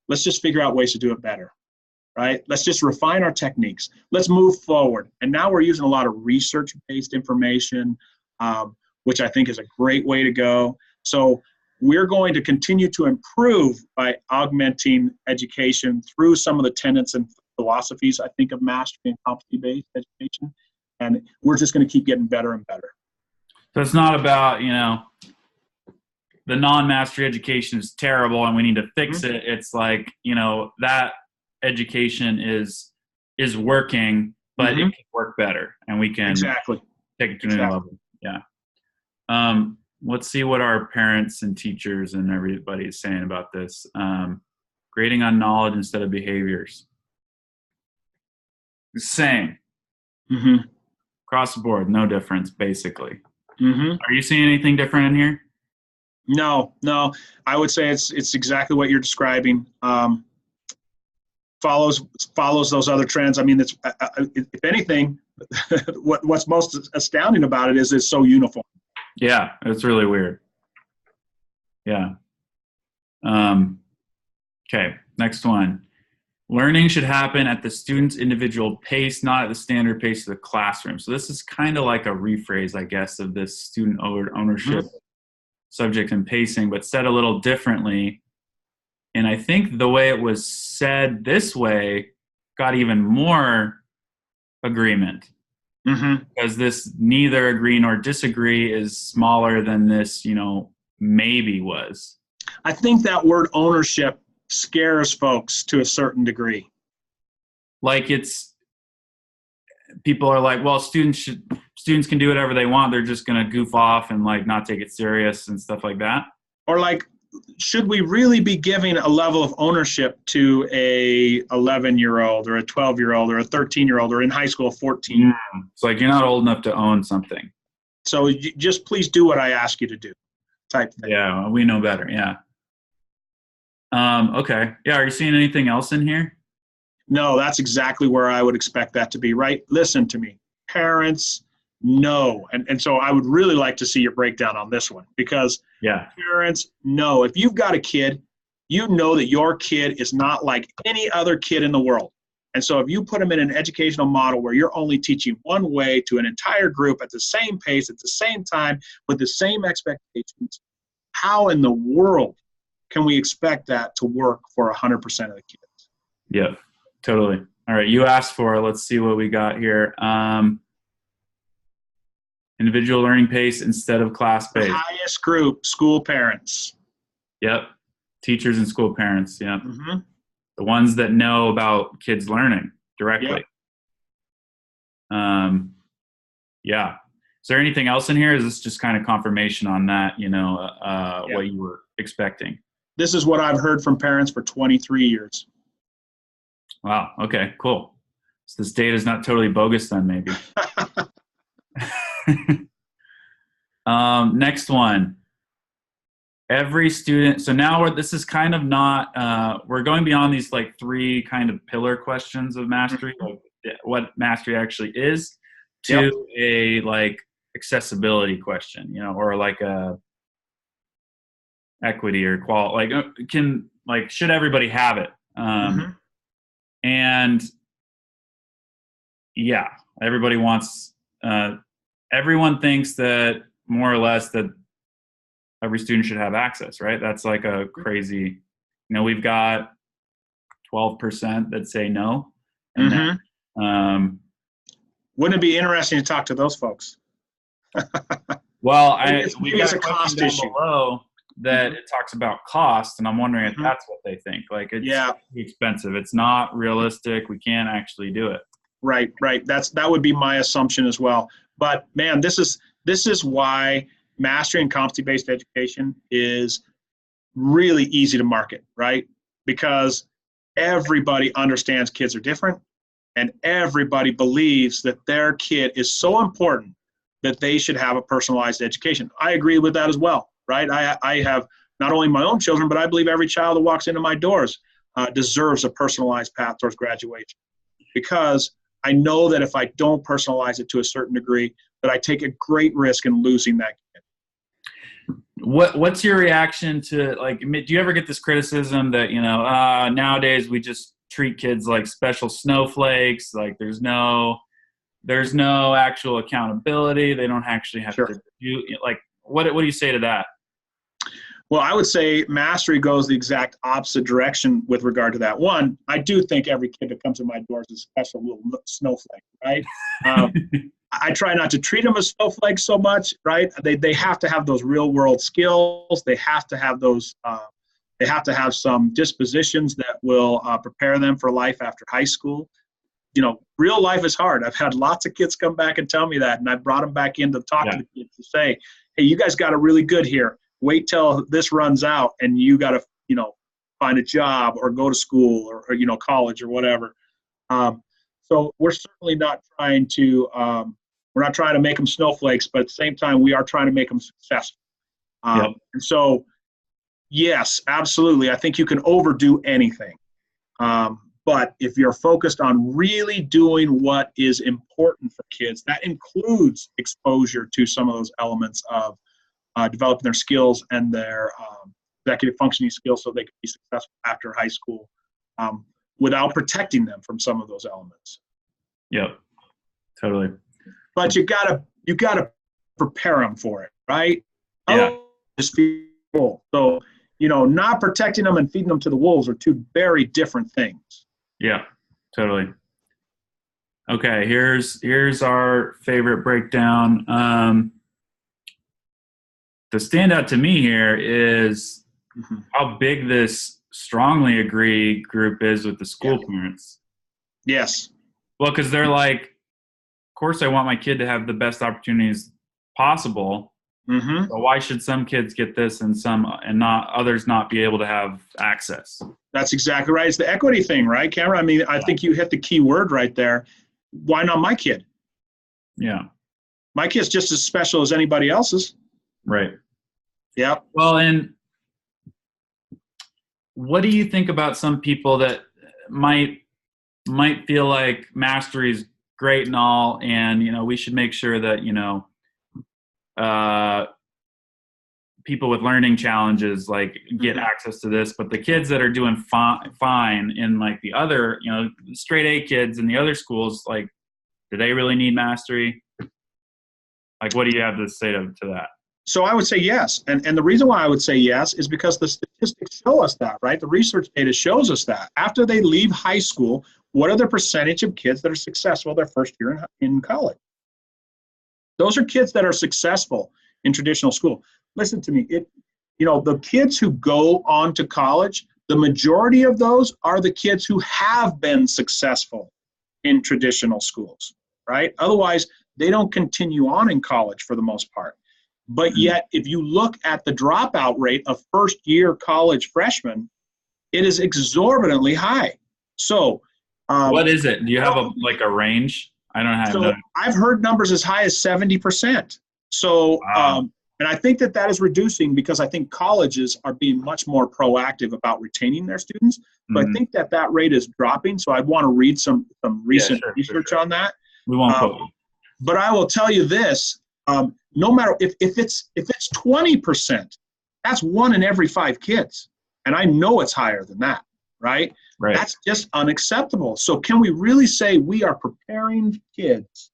Let's just figure out ways to do it better, right? Let's just refine our techniques. Let's move forward. And now we're using a lot of research-based information, which I think is a great way to go. So we're going to continue to improve by augmenting education through some of the tenets and philosophies, I think, of mastery and competency-based education. And we're just going to keep getting better and better. So it's not about, the non-mastery education is terrible and we need to fix it. It's like, that education is working, but it can work better and we can take it to a new level. Yeah. Let's see what our parents and teachers and everybody is saying about this. Grading on knowledge instead of behaviors. Same. Across the board, no difference, basically. Are you seeing anything different in here? No. I would say it's exactly what you're describing. Follows those other trends. I mean, it's if anything, what's most astounding about it is it's so uniform. Yeah, it's really weird. Yeah. Okay, next one. Learning should happen at the student's individual pace, not at the standard pace of the classroom. So this is kind of like a rephrase, I guess, of this student ownership subject and pacing, but said a little differently. And I think the way it was said this way got even more agreement. Because this neither agree nor disagree is smaller than this, maybe was. I think that word ownership scares folks to a certain degree. Like people are like, well, students can do whatever they want. They're just going to goof off and like not take it serious and stuff like that. Or like, should we really be giving a level of ownership to a 11-year-old or a 12-year-old or a 13-year-old or in high school, 14? It's like, you're not old enough to own something. So just please do what I ask you to do type thing. Yeah, we know better. Yeah. Okay. Yeah. Are you seeing anything else in here? No, that's exactly where I would expect that to be, right? Listen to me. Parents, no. And so I would really like to see your breakdown on this one because parents, no. If you've got a kid, you know that your kid is not like any other kid in the world. And so if you put them in an educational model where you're only teaching one way to an entire group at the same pace, at the same time, with the same expectations, how in the world can we expect that to work for 100% of the kids? Yeah, totally. All right, you asked for it. Let's see what we got here. Individual learning pace instead of class-based. The highest group, school parents. Yep, teachers and school parents, yeah. The ones that know about kids learning directly. Yeah. Is there anything else in here? Is this just kind of confirmation on that, what you were expecting? This is what I've heard from parents for 23 years. Wow. Okay, cool. So this data is not totally bogus then, maybe. Next one. Every student. So now this is kind of not, we're going beyond these like three kind of pillar questions of mastery, like what mastery actually is, to a like accessibility question, or like a equity or quality, like should everybody have it? And yeah, everybody wants, everyone thinks that more or less that every student should have access, right? That's like a crazy, we've got 12% that say no. And then Wouldn't it be interesting to talk to those folks? Well, we maybe got it's a a question cost down issue. below that it talks about cost, and I'm wondering if Mhm. that's what they think. Like, it's Yeah. expensive. It's not realistic. We can't actually do it. Right. That would be my assumption as well. But man, this is why mastery and competency-based education is really easy to market, right? Because everybody understands kids are different, and everybody believes that their kid is so important that they should have a personalized education. I agree with that as well, right? I have not only my own children, but I believe every child that walks into my doors deserves a personalized path towards graduation, because I know that if I don't personalize it to a certain degree, that I take a great risk in losing that kid. What's your reaction to, like, do you ever get this criticism that, nowadays we just treat kids like special snowflakes, like there's no actual accountability, they don't actually have to do, like, what do you say to that? Well, I would say mastery goes the exact opposite direction with regard to that. One, I do think every kid that comes to my doors is a special little snowflake, right? I try not to treat them as snowflakes so much, right? They have to have those real world skills. They have to have those. They have to have some dispositions that will prepare them for life after high school. Real life is hard. I've had lots of kids come back and tell me that, and I brought them back in to talk to the kids to say, hey, you guys got it really good here. Wait till this runs out and you got to, find a job or go to school or college or whatever. So we're certainly not trying to, make them snowflakes, but at the same time, we are trying to make them successful. And so, yes, absolutely. I think you can overdo anything. But if you're focused on really doing what is important for kids, that includes exposure to some of those elements of developing their skills and their executive functioning skills so they can be successful after high school without protecting them from some of those elements. Yep, totally. But you gotta prepare them for it, right? Yeah. Just feel full. So, not protecting them and feeding them to the wolves are two very different things. Yeah, totally. Okay, here's our favorite breakdown. The standout to me here is how big this strongly agree group is with the school parents. Yes. Well, because they're like, of course I want my kid to have the best opportunities possible. So why should some kids get this and not others not be able to have access? That's exactly right. It's the equity thing, right, Cameron? I mean, I think you hit the key word right there. Why not my kid? Yeah. My kid's just as special as anybody else's. Right. Yeah. Well, and what do you think about some people that might feel like mastery is great and all, and we should make sure that people with learning challenges like get access to this, but the kids that are doing fine in like the other straight A kids in the other schools, like, do they really need mastery? Like, what do you have to say to that? So I would say yes. And the reason why I would say yes is because the statistics show us that, right? The research data shows us that. After they leave high school, what are the percentage of kids that are successful their first year in college? Those are kids that are successful in traditional school. Listen to me. The kids who go on to college, the majority of those are the kids who have been successful in traditional schools, right? Otherwise, they don't continue on in college for the most part. But yet, if you look at the dropout rate of first-year college freshmen, it is exorbitantly high. So, what is it? Do you have a range? I don't have. So I've heard numbers as high as 70%. So, wow. And I think that is reducing because I think colleges are being much more proactive about retaining their students. But I think that rate is dropping. So I'd want to read some recent research on that. We won't quote you. But I will tell you this. No matter if it's 20%, that's 1 in every 5 kids. And I know it's higher than that, right? Right. That's just unacceptable. So can we really say we are preparing kids?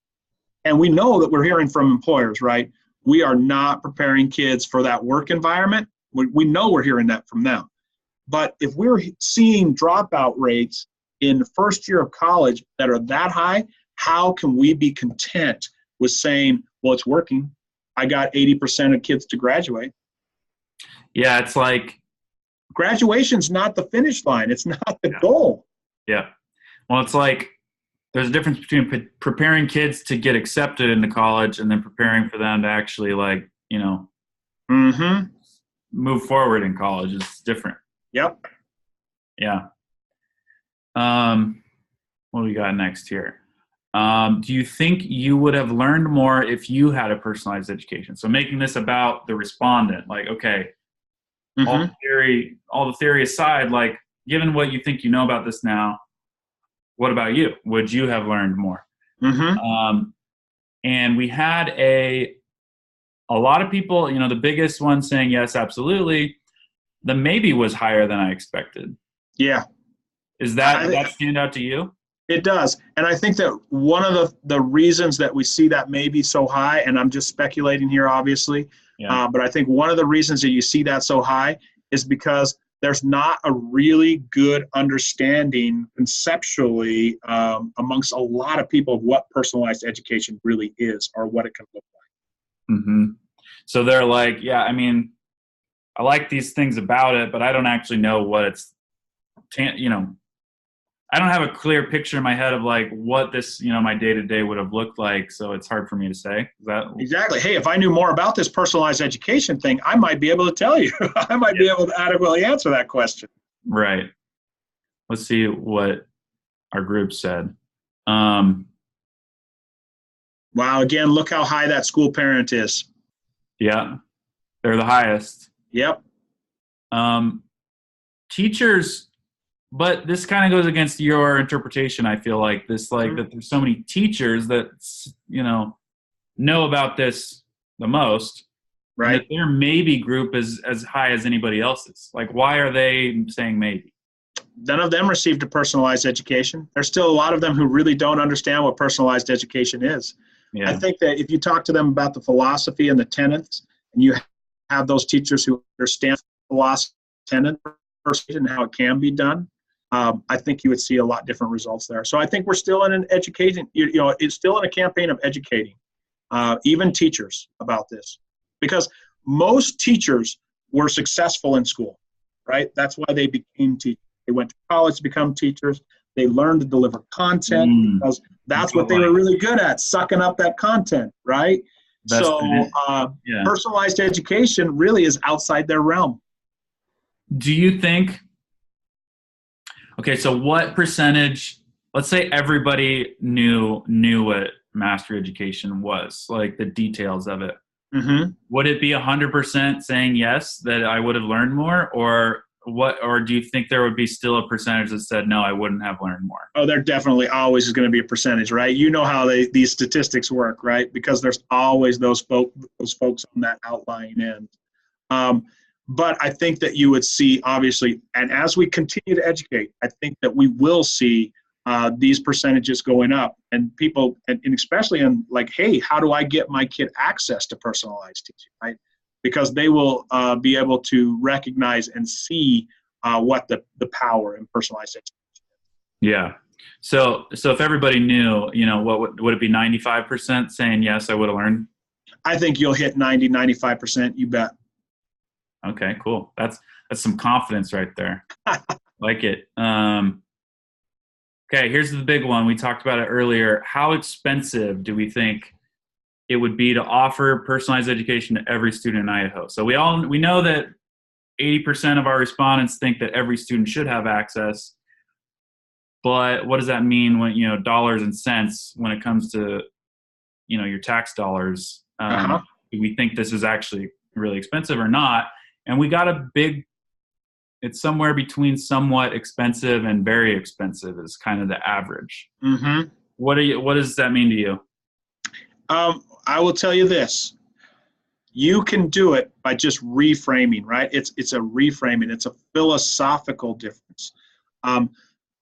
And we know that we're hearing from employers, right? We are not preparing kids for that work environment. We know we're hearing that from them. But if we're seeing dropout rates in the first year of college that are that high, how can we be content with saying, well, it's working. I got 80% of kids to graduate. Yeah, it's like graduation's not the finish line. It's not the goal. Yeah. Well, it's like there's a difference between preparing kids to get accepted into college and then preparing for them to actually, like, you know, move forward in college. It's different. Yep. Yeah. What do we got next here? Do you think you would have learned more if you had a personalized education? So making this about the respondent, like, okay, all the theory aside, like, given what you think you know about this now, what about you? Would you have learned more? And we had a lot of people, you know, the biggest one saying yes, absolutely. The maybe was higher than I expected. Yeah. Does that stand out to you? It does. And I think that one of the reasons that we see that maybe so high, and I'm just speculating here, obviously, but I think one of the reasons that you see that so high is because there's not a really good understanding conceptually amongst a lot of people of what personalized education really is or what it can look like. So they're like, yeah, I mean, I like these things about it, but I don't actually know what it's, you know, I don't have a clear picture in my head of like what this, you know, my day-to-day would have looked like. So it's hard for me to say. Is that exactly? Hey, if I knew more about this personalized education thing, I might be able to tell you. I might be able to adequately answer that question. Right. Let's see what our group said. Wow. Again, look how high that school parent is. Yeah. They're the highest. Yep. Teachers, but this kind of goes against your interpretation. I feel like this, like that there's so many teachers that, you know about this the most, right? That their maybe group is as high as anybody else's. Like, why are they saying maybe? None of them received a personalized education. There's still a lot of them who really don't understand what personalized education is. Yeah. I think that if you talk to them about the philosophy and the tenets, and you have those teachers who understand philosophy, tenet, and how it can be done, I think you would see a lot different results there. So I think we're still in an education, you know, it's still in a campaign of educating, even teachers about this, because most teachers were successful in school, right? That's why they became teachers. They went to college to become teachers. They learned to deliver content because that's what they were really good at, sucking up that content, right? Personalized education really is outside their realm. Do you think, okay, so what percentage, let's say everybody knew what mastery education was, like the details of it. Would it be 100% saying yes, that I would have learned more, or what? Or do you think there would be still a percentage that said, no, I wouldn't have learned more? Oh, there definitely always is going to be a percentage, right? You know how these statistics work, right? Because there's always those folks on that outlying end. But I think that you would see, obviously, and as we continue to educate, I think that we will see these percentages going up, and people, and especially in like, hey, how do I get my kid access to personalized teaching, right? Because they will be able to recognize and see what the power in personalized education is. Yeah. So if everybody knew, you know, what would it be, 95% saying yes, I would have learned? I think you'll hit 90-95%, you bet. Okay, cool. That's some confidence right there. Like it. Okay, here's the big one. We talked about it earlier. How expensive do we think it would be to offer personalized education to every student in Idaho? So we know that 80% of our respondents think that every student should have access. But what does that mean when, you know, dollars and cents when it comes to, you know, your tax dollars? Do we think this is actually really expensive or not? And we got it's somewhere between somewhat expensive and very expensive is kind of the average. What does that mean to you? I will tell you this. You can do it by just reframing, right? It's a reframing. It's a philosophical difference.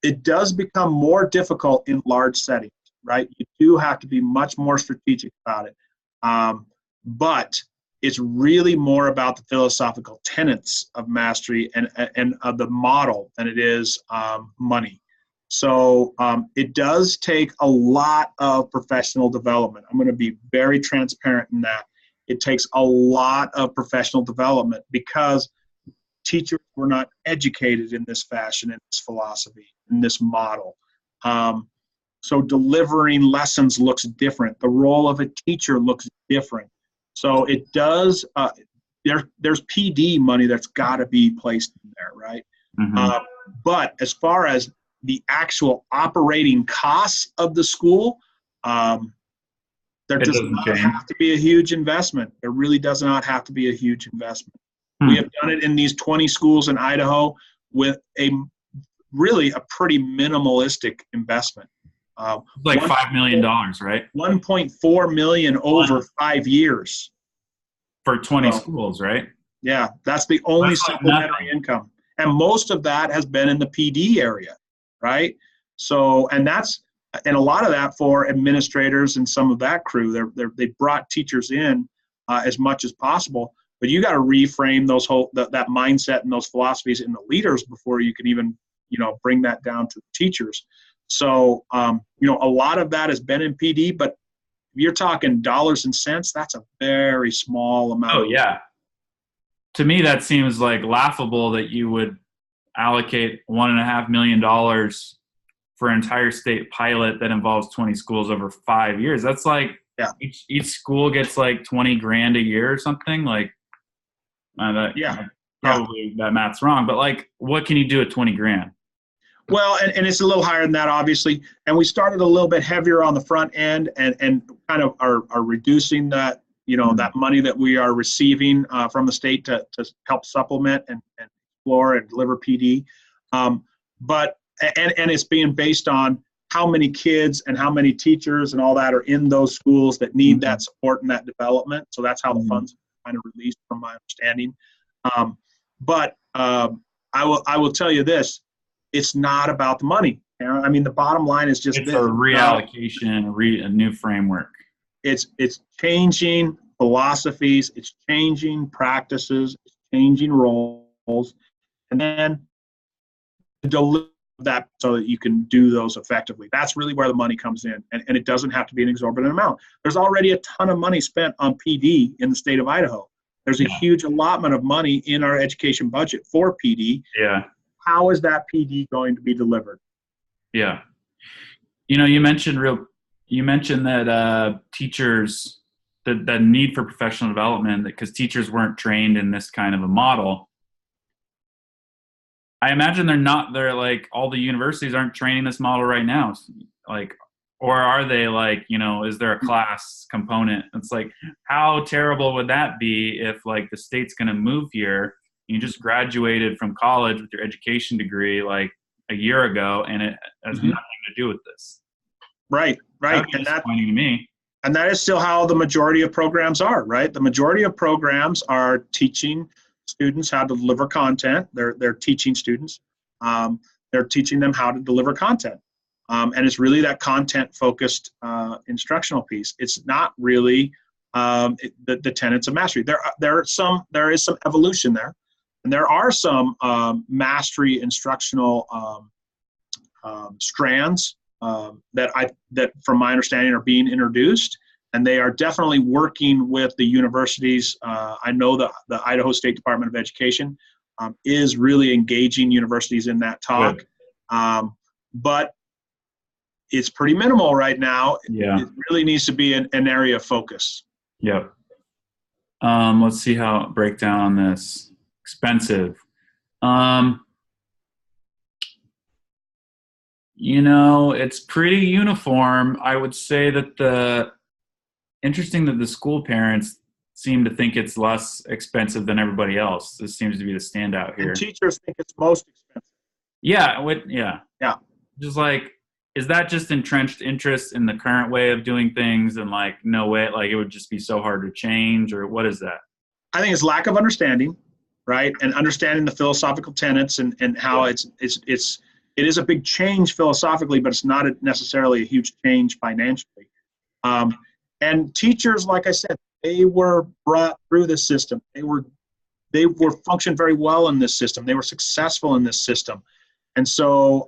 It does become more difficult in large settings, right? You do have to be much more strategic about it. But it's really more about the philosophical tenets of mastery and of the model than it is money. So it does take a lot of professional development. I'm going to be very transparent in that. It takes a lot of professional development because teachers were not educated in this fashion, in this philosophy, in this model. So delivering lessons looks different. The role of a teacher looks different. So it does, there's PD money that's got to be placed in there, right? Mm-hmm. But as far as the actual operating costs of the school, there does not have to be a huge investment. There really does not have to be a huge investment. We have done it in these 20 schools in Idaho with a pretty minimalistic investment. Like $5 million, right? 1.4 million over 5 years. For 20 schools, right? Yeah, that's the only supplementary income. And most of that has been in the PD area, right? So, and a lot of that for administrators and some of that crew. They brought teachers in as much as possible, but you got to reframe that mindset and those philosophies in the leaders before you can even, bring that down to the teachers. So, a lot of that has been in PD, but if you're talking dollars and cents, that's a very small amount. Oh, yeah. To me, that seems like laughable that you would allocate $1.5 million for an entire state pilot that involves 20 schools over 5 years. That's like each school gets like 20 grand a year or something. Like, probably that math's wrong, but like, what can you do at 20 grand? Well, and it's a little higher than that, obviously. And we started a little bit heavier on the front end and kind of are reducing that, that money that we are receiving from the state to help supplement and explore and deliver PD. But it's being based on how many kids and how many teachers and all that are in those schools that need that support and that development. So that's how the funds are kind of released, from my understanding. But I will tell you this. It's not about the money. I mean, the bottom line is just it's a reallocation, a new framework. It's changing philosophies, it's changing practices, it's changing roles, and then deliver that so that you can do those effectively. That's really where the money comes in, and it doesn't have to be an exorbitant amount. There's already a ton of money spent on PD in the state of Idaho. There's a huge allotment of money in our education budget for PD. Yeah. How is that PD going to be delivered? Yeah. You mentioned that teachers, the need for professional development, because teachers weren't trained in this kind of a model. I imagine they're like, all the universities aren't training this model right now. Like, or are they like, is there a class component? It's like, how terrible would that be if like the state's going to move here? You just graduated from college with your education degree like a year ago, and it has nothing to do with this. Right. That'd be disappointing to me. And that is still how the majority of programs are, right? The majority of programs are teaching students how to deliver content. They're teaching students. They're teaching them how to deliver content. And it's really that content-focused instructional piece. It's not really the tenets of mastery. There is some evolution there. And there are some mastery instructional strands that, from my understanding, are being introduced, and they are definitely working with the universities. I know that the Idaho State Department of Education is really engaging universities in that talk, but it's pretty minimal right now. Yeah. It really needs to be an area of focus. Yep. Let's see how breakdown on this. Expensive. It's pretty uniform. I would say that interesting that the school parents seem to think it's less expensive than everybody else. This seems to be the standout here. And teachers think it's most expensive. Yeah. Just like, is that just entrenched interest in the current way of doing things, and like, no way, like it would just be so hard to change, or what is that? I think it's lack of understanding. Right, and understanding the philosophical tenets and how it is a big change philosophically, but it's not necessarily a huge change financially. And teachers, like I said, they were brought through this system. They were functioned very well in this system. They were successful in this system, and so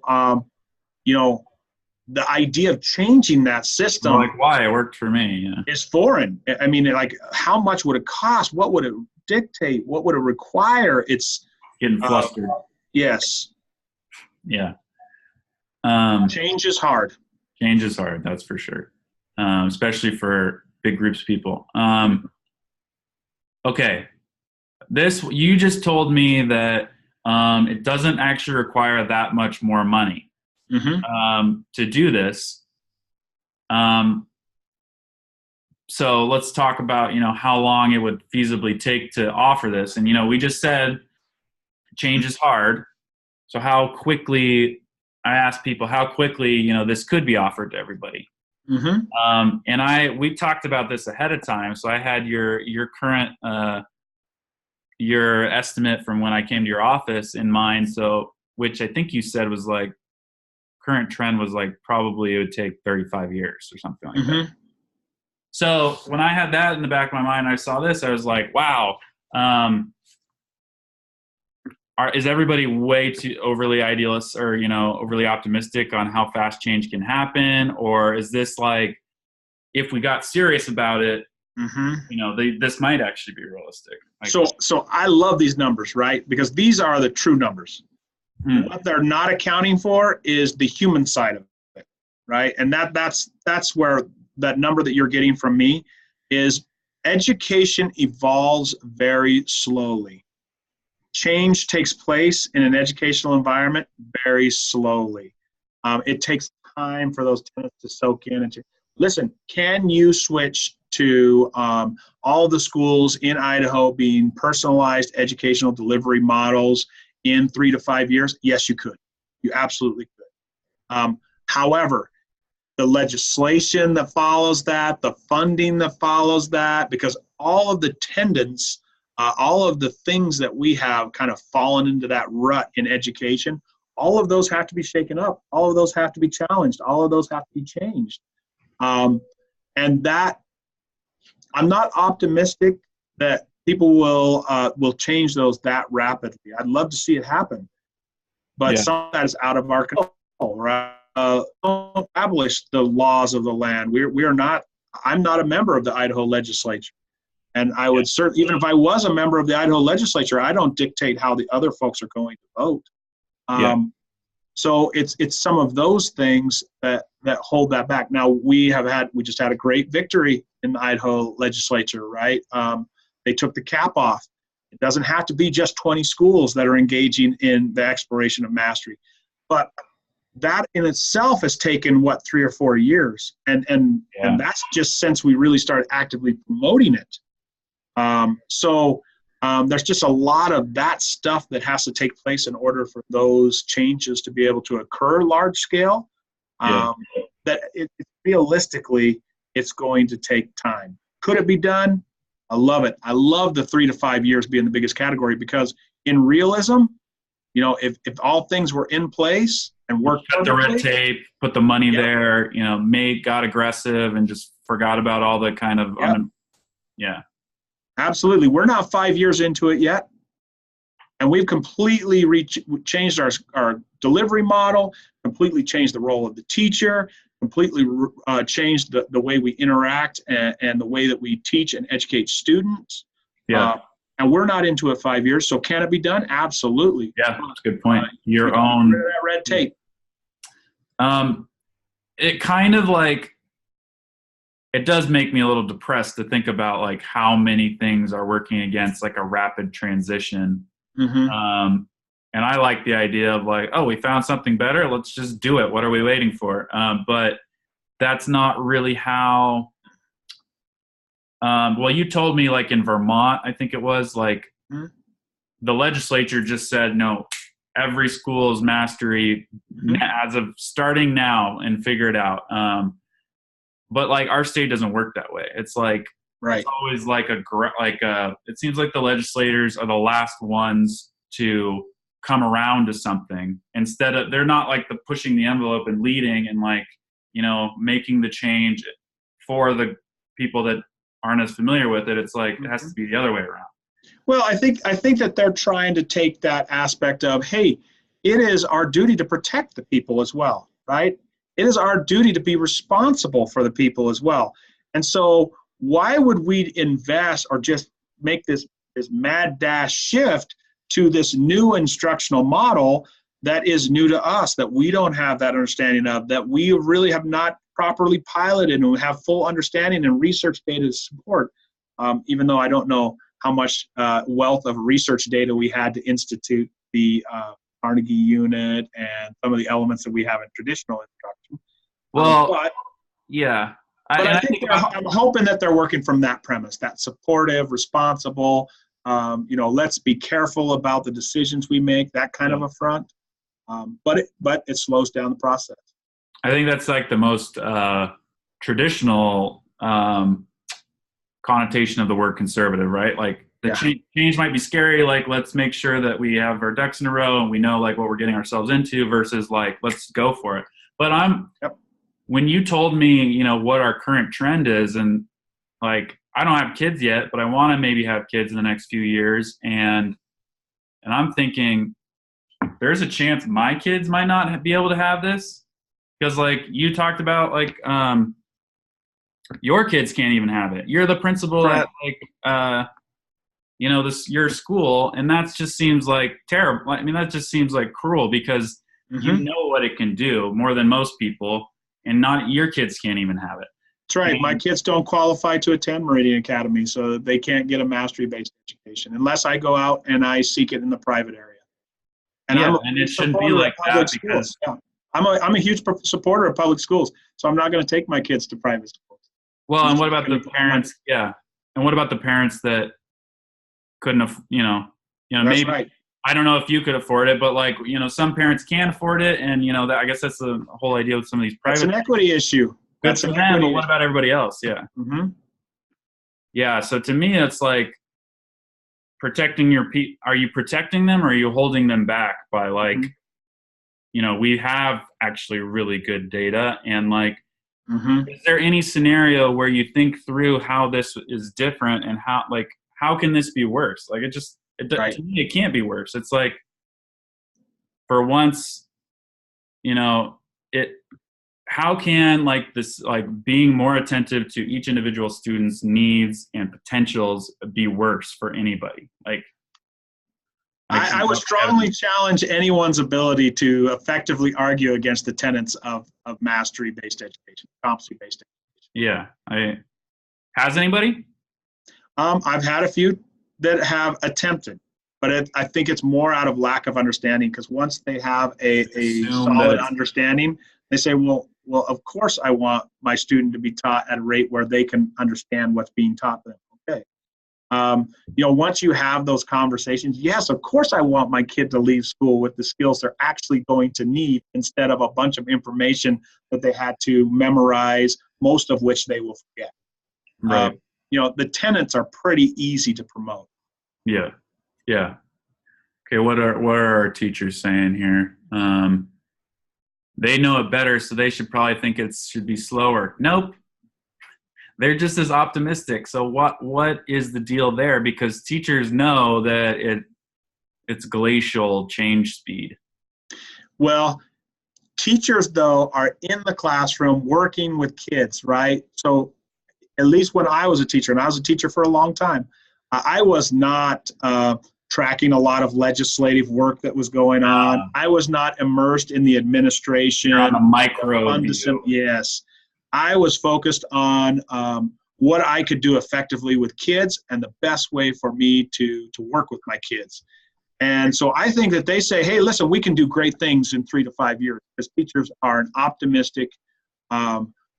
the idea of changing that system, like, why? It worked for me. Yeah. is foreign. I mean, like, how much would it cost? What would it dictate? What would it require? It's Getting flustered. Yes. Yeah. Change is hard. Change is hard. That's for sure. Especially for big groups of people. Okay. You just told me that it doesn't actually require that much more money to do this. So let's talk about, how long it would feasibly take to offer this. And, we just said change is hard. So how quickly, I asked people how quickly, this could be offered to everybody. And we talked about this ahead of time. So I had your current, your estimate from when I came to your office in mind. So, which I think you said was like, current trend was like, probably it would take 35 years or something like that. So when I had that in the back of my mind, I saw this, I was like, wow, is everybody way too overly idealist or, overly optimistic on how fast change can happen? Or is this like, if we got serious about it, this might actually be realistic? So I love these numbers, right? Because these are the true numbers. What they're not accounting for is the human side of it, right? And that's where that number that you're getting from me is education evolves very slowly. Change takes place in an educational environment very slowly. It takes time for those tenants to soak in. Listen, can you switch to all the schools in Idaho being personalized educational delivery models in 3 to 5 years? Yes, you could. You absolutely could. However, the legislation that follows that, the funding that follows that, because all of the tenants, all of the things that we have kind of fallen into that rut in education, all of those have to be shaken up. All of those have to be challenged. All of those have to be changed. And that, I'm not optimistic that people will change those that rapidly. I'd love to see it happen, but some of that is out of our control, right? Don't establish the laws of the land. We are not. I'm not a member of the Idaho legislature, and I would certainly, even if I was a member of the Idaho legislature, I don't dictate how the other folks are going to vote. So it's some of those things that hold that back. Now we just had a great victory in the Idaho legislature, right? They took the cap off. It doesn't have to be just 20 schools that are engaging in the exploration of mastery, but that in itself has taken 3 or 4 years, and that's just since we really started actively promoting it. There's just a lot of that stuff that has to take place in order for those changes to be able to occur large scale. Realistically, it's going to take time. Could it be done? I love it. I love the 3 to 5 years being the biggest category, because in realism, if all things were in place and worked, cut the red tape, put the money there, got aggressive and just forgot about all the kind of, Absolutely. We're not 5 years into it yet, and we've completely changed our delivery model, completely changed the role of the teacher, completely changed the way we interact and the way that we teach and educate students. And we're not into it 5 years. So can it be done? Absolutely. Yeah, that's a good point. Your own red tape. It kind of like, it does make me a little depressed to think about like how many things are working against like a rapid transition. And I like the idea of like, oh, we found something better. Let's just do it. What are we waiting for? But that's not really how. Well, you told me like in Vermont, I think it was like the legislature just said, no, every school is mastery as of starting now and figure it out. But like our state doesn't work that way. It's like, it's always like it seems like the legislators are the last ones to come around to something, instead of, they're not like the pushing the envelope and leading and like, making the change for the people that aren't as familiar with it. It's like, it has to be the other way around. Well, I think that they're trying to take that aspect of, hey, it is our duty to protect the people as well. right? It is our duty to be responsible for the people as well. And so why would we invest or just make this mad dash shift to this new instructional model that is new to us, that we don't have that understanding of, that we really have not properly piloted and have full understanding and research data to support, even though I don't know how much wealth of research data we had to institute the Carnegie unit and some of the elements that we have in traditional instruction. Well, But yeah. I think I'm hoping that they're working from that premise, that supportive, responsible, let's be careful about the decisions we make, that kind of a front. But it slows down the process. I think that's like the most traditional connotation of the word conservative, right? Like the change might be scary. Like, let's make sure that we have our ducks in a row and we know like what we're getting ourselves into versus like, let's go for it. But when you told me, what our current trend is, and like, I don't have kids yet, but I want to maybe have kids in the next few years. And I'm thinking there's a chance my kids might not be able to have this. Because like you talked about, like your kids can't even have it. You're the principal at like your school, and that just seems like terrible. I mean, that just seems like cruel because you know what it can do more than most people, and not your kids can't even have it. That's right. My kids don't qualify to attend Meridian Academy, so they can't get a mastery-based education unless I go out and I seek it in the private area. And and it shouldn't be like that because. I'm a huge supporter of public schools, so I'm not going to take my kids to private schools. Well, and what about the parents? Yeah, and what about the parents that couldn't, maybe right. I don't know if you could afford it, but like some parents can afford it, and I guess that's the whole idea with some of these private. It's an equity issue. That's for them, but what about everybody else? Yeah. Mm-hmm. Yeah. So to me, it's like protecting your are you protecting them or are you holding them back by like? Mm-hmm. We have actually really good data, and like, is there any scenario where you think through how this is different and how can this be worse? Like right. To me, it can't be worse. It's like, for once, how can like this, like being more attentive to each individual student's needs and potentials be worse for anybody? Like, I would strongly challenge anyone's ability to effectively argue against the tenets of mastery-based education, competency-based education. Yeah. Has anybody? I've had a few that have attempted, but I think it's more out of lack of understanding, because once they have a solid understanding, they say, well, of course I want my student to be taught at a rate where they can understand what's being taught them. Okay. Once you have those conversations, yes, of course I want my kid to leave school with the skills they're actually going to need instead of a bunch of information that they had to memorize, most of which they will forget. Right. The tenets are pretty easy to promote. Yeah. Yeah. Okay. What are our teachers saying here? They know it better, so they should probably think it should be slower. Nope. They're just as optimistic. So what is the deal there? Because teachers know that it's glacial change speed. Well, teachers, though, are in the classroom working with kids, right? So at least when I was a teacher, and I was a teacher for a long time, I was not tracking a lot of legislative work that was going on. I was not immersed in the administration. You're on a micro view. Yes. I was focused on what I could do effectively with kids and the best way for me to work with my kids. And so I think that they say, hey, listen, we can do great things in 3 to 5 years, because teachers are an optimistic,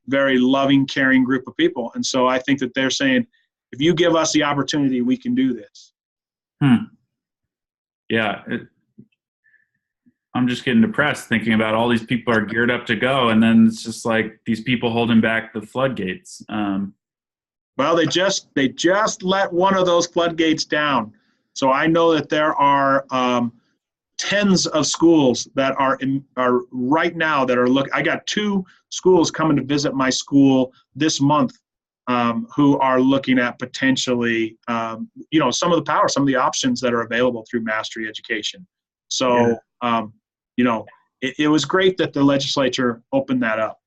very loving, caring group of people. And so I think that they're saying, if you give us the opportunity, we can do this. Yeah. I'm just getting depressed thinking about all these people are geared up to go, and then it's just like these people holding back the floodgates. Well, they just let one of those floodgates down. So I know that there are tens of schools that are right now that are I got 2 schools coming to visit my school this month who are looking at potentially some of the power, some of the options that are available through mastery education. So it was great that the legislature opened that up.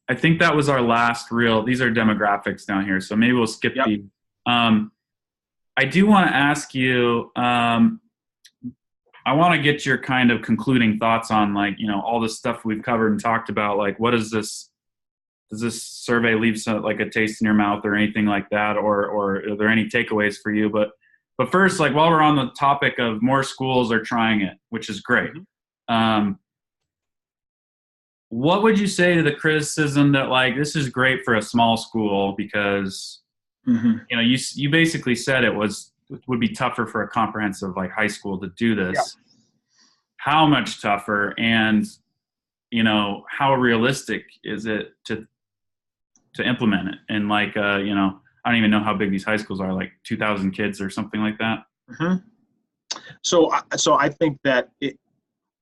I think that was our last these are demographics down here, so maybe we'll skip Yep. these. I do want to ask you, I want to get your kind of concluding thoughts on, like, all the stuff we've covered and talked about. Like, what does this survey leave like a taste in your mouth or anything like that? Or are there any takeaways for you? But first, like, while we're on the topic of more schools are trying it, which is great. What would you say to the criticism that, like, this is great for a small school because, you basically said it would be tougher for a comprehensive, like, high school to do this. Yeah. How much tougher, and, how realistic is it to implement it? And, like, I don't even know how big these high schools are, like 2,000 kids or something like that. So I think that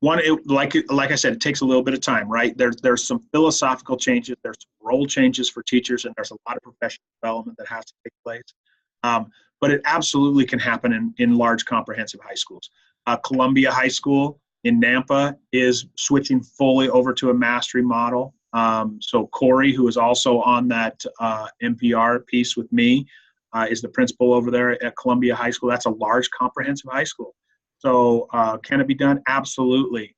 like I said, it takes a little bit of time, right? There's some philosophical changes, there's some role changes for teachers, and there's a lot of professional development that has to take place. But it absolutely can happen in large comprehensive high schools. Columbia High School in Nampa is switching fully over to a mastery model. So Corey, who is also on that NPR piece with me, is the principal over there at Columbia High School. That's a large comprehensive high school. So can it be done? Absolutely.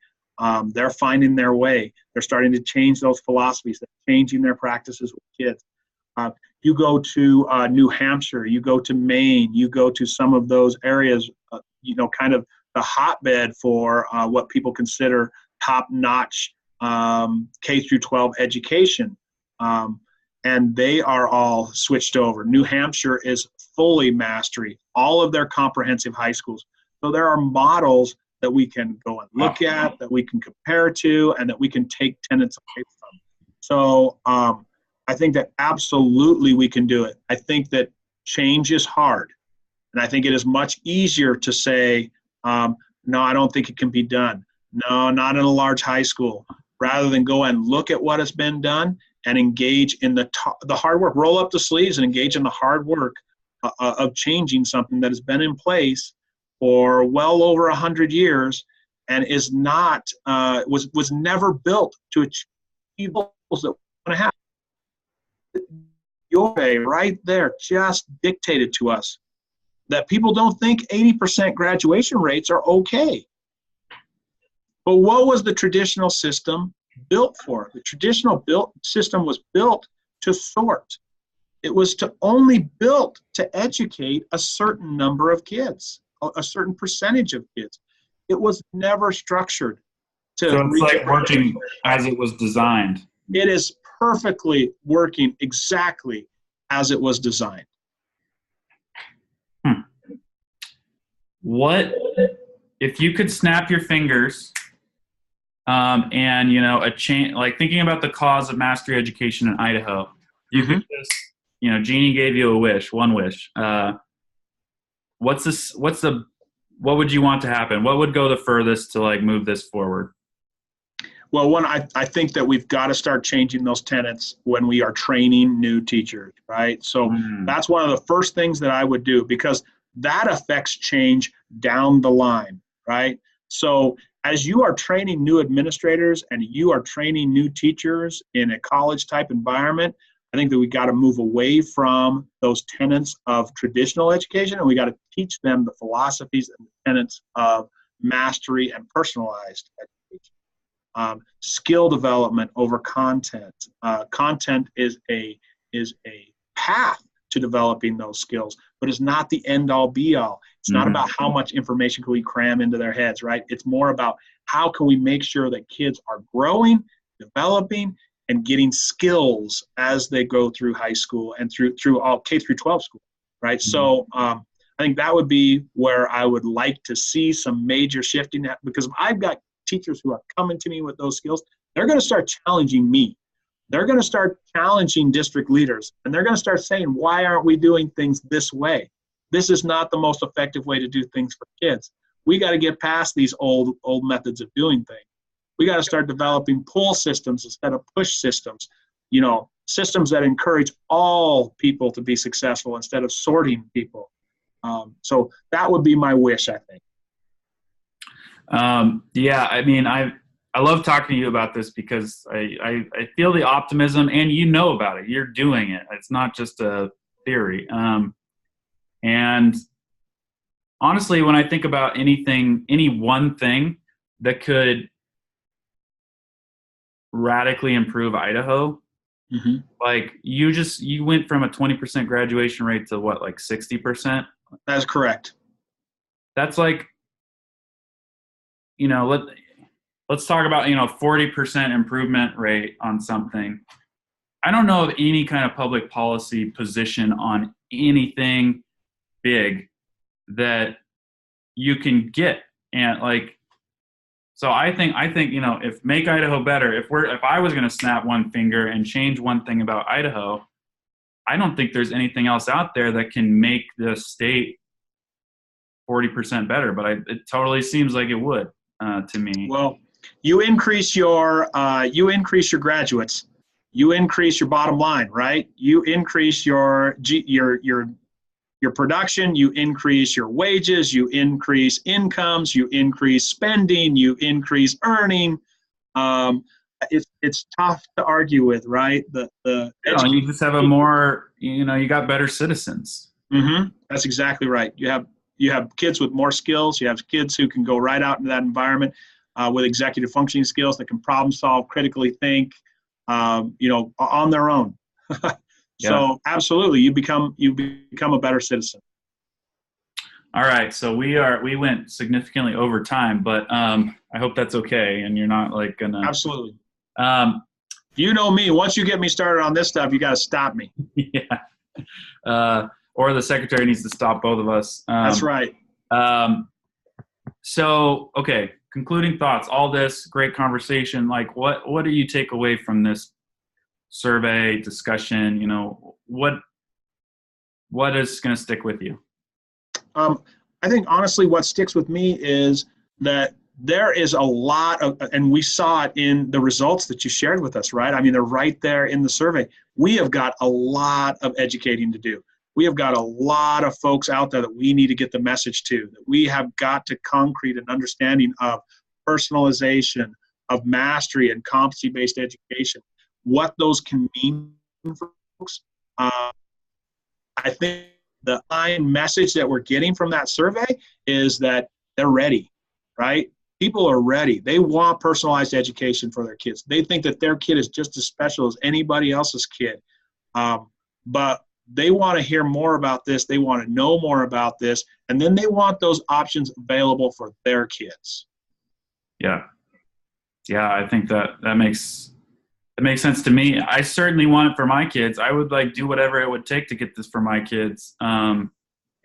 They're finding their way. They're starting to change those philosophies. They're changing their practices with kids. You go to New Hampshire, you go to Maine, you go to some of those areas, kind of the hotbed for what people consider top-notch K through 12 education. And they are all switched over. New Hampshire is fully mastery, all of their comprehensive high schools. So there are models that we can go and look at, that we can compare to, and that we can take tenets away from. So I think that absolutely we can do it. I think that change is hard. And I think it is much easier to say, no, I don't think it can be done. No, not in a large high school. Rather than go and look at what has been done and engage in the hard work, roll up the sleeves and engage in the hard work of changing something that has been in place for well over 100 years and is not was never built to achieve goals that we want to have. Your way right there just dictated to us that people don't think 80% graduation rates are okay. But what was the traditional system built for? The traditional system was built to sort. It was only built to educate a certain number of kids, a certain percentage of kids. It was never structured to. So it's like working as it was designed. It is perfectly working exactly as it was designed. What if you could snap your fingers and a change, like thinking about the cause of mastery education in Idaho, you could just, Jeannie gave you one wish. What would you want to happen? What would go the furthest to, like, move this forward? Well, one, I think that we've got to start changing those tenets when we are training new teachers, right? So that's one of the first things that I would do, because that affects change down the line, right? So as you are training new administrators and you are training new teachers in a college type environment, I think that we got to move away from those tenets of traditional education, and we got to teach them the philosophies and the tenets of mastery and personalized education. Skill development over content. Content is a path to developing those skills, but it's not the end all be all. It's not about how much information can we cram into their heads, right? It's more about how can we make sure that kids are growing, developing, and getting skills as they go through high school and through all K through 12 school, right? So I think that would be where I would like to see some major shifting, because if I've got teachers who are coming to me with those skills, they're going to start challenging me. They're going to start challenging district leaders, and they're going to start saying, why aren't we doing things this way? This is not the most effective way to do things for kids. We got to get past these old methods of doing things. We got to start developing pull systems instead of push systems, systems that encourage all people to be successful instead of sorting people. So that would be my wish, I think. Yeah, I mean, I love talking to you about this because I feel the optimism, and you know about it. You're doing it. It's not just a theory. And honestly, when I think about anything, any one thing that could radically improve Idaho, Mm-hmm. like you went from a 20% graduation rate to what, like 60%? That's correct. That's like, let's talk about, 40% improvement rate on something. I don't know of any kind of public policy position on anything big that you can get. And like, so I think, if Make Idaho Better, if I was going to snap one finger and change one thing about Idaho, I don't think there's anything else out there that can make the state 40% better, but it totally seems like it would to me. Well, you increase your graduates, you increase your bottom line, right? You increase your production, you increase your wages, you increase incomes, you increase spending, you increase earning. It's tough to argue with, right? You just have a more, you got better citizens. Mm-hmm. That's exactly right. You have kids with more skills. You have kids who can go right out into that environment with executive functioning skills that can problem solve, critically think, on their own. So absolutely, you become a better citizen. All right, so we went significantly over time, but I hope that's okay, and you're not like gonna. Absolutely. You know me. Once you get me started on this stuff, you got to stop me. Yeah. Or the secretary needs to stop both of us. That's right. So, okay, concluding thoughts. All this great conversation. Like, what do you take away from this survey discussion? What is going to stick with you? I think honestly, what sticks with me is that there is a lot of, and we saw it in the results that you shared with us, right? I mean, they're right there in the survey. We have got a lot of educating to do. We have got a lot of folks out there that we need to get the message to, that we have got to concrete an understanding of personalization, of mastery and competency-based education, what those can mean for folks. I think the message that we're getting from that survey is that they're ready, right? People are ready. They want personalized education for their kids. They think that their kid is just as special as anybody else's kid. But they want to hear more about this. They want to know more about this. And then they want those options available for their kids. Yeah. Yeah, I think that makes sense to me. I certainly want it for my kids. I would do whatever it would take to get this for my kids. And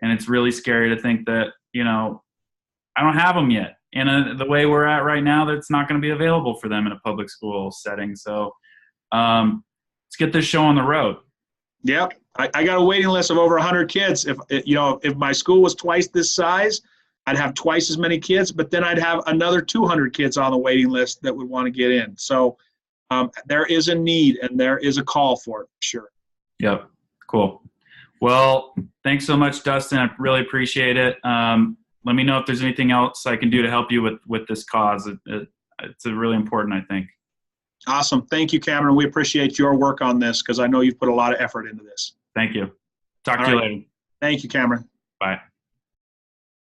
it's really scary to think that, I don't have them yet. And the way we're at right now, that's not going to be available for them in a public school setting. So let's get this show on the road. Yep. I got a waiting list of over 100 kids. If my school was twice this size, I'd have twice as many kids, but then I'd have another 200 kids on the waiting list that would want to get in. So there is a need and there is a call for it, for sure. Yep. Cool. Well, thanks so much, Dustin. I really appreciate it. Let me know if there's anything else I can do to help you with this cause. It's really important, I think. Awesome. Thank you, Cameron. We appreciate your work on this because I know you've put a lot of effort into this. Thank you. Talk to you later. Thank you, Cameron. Bye.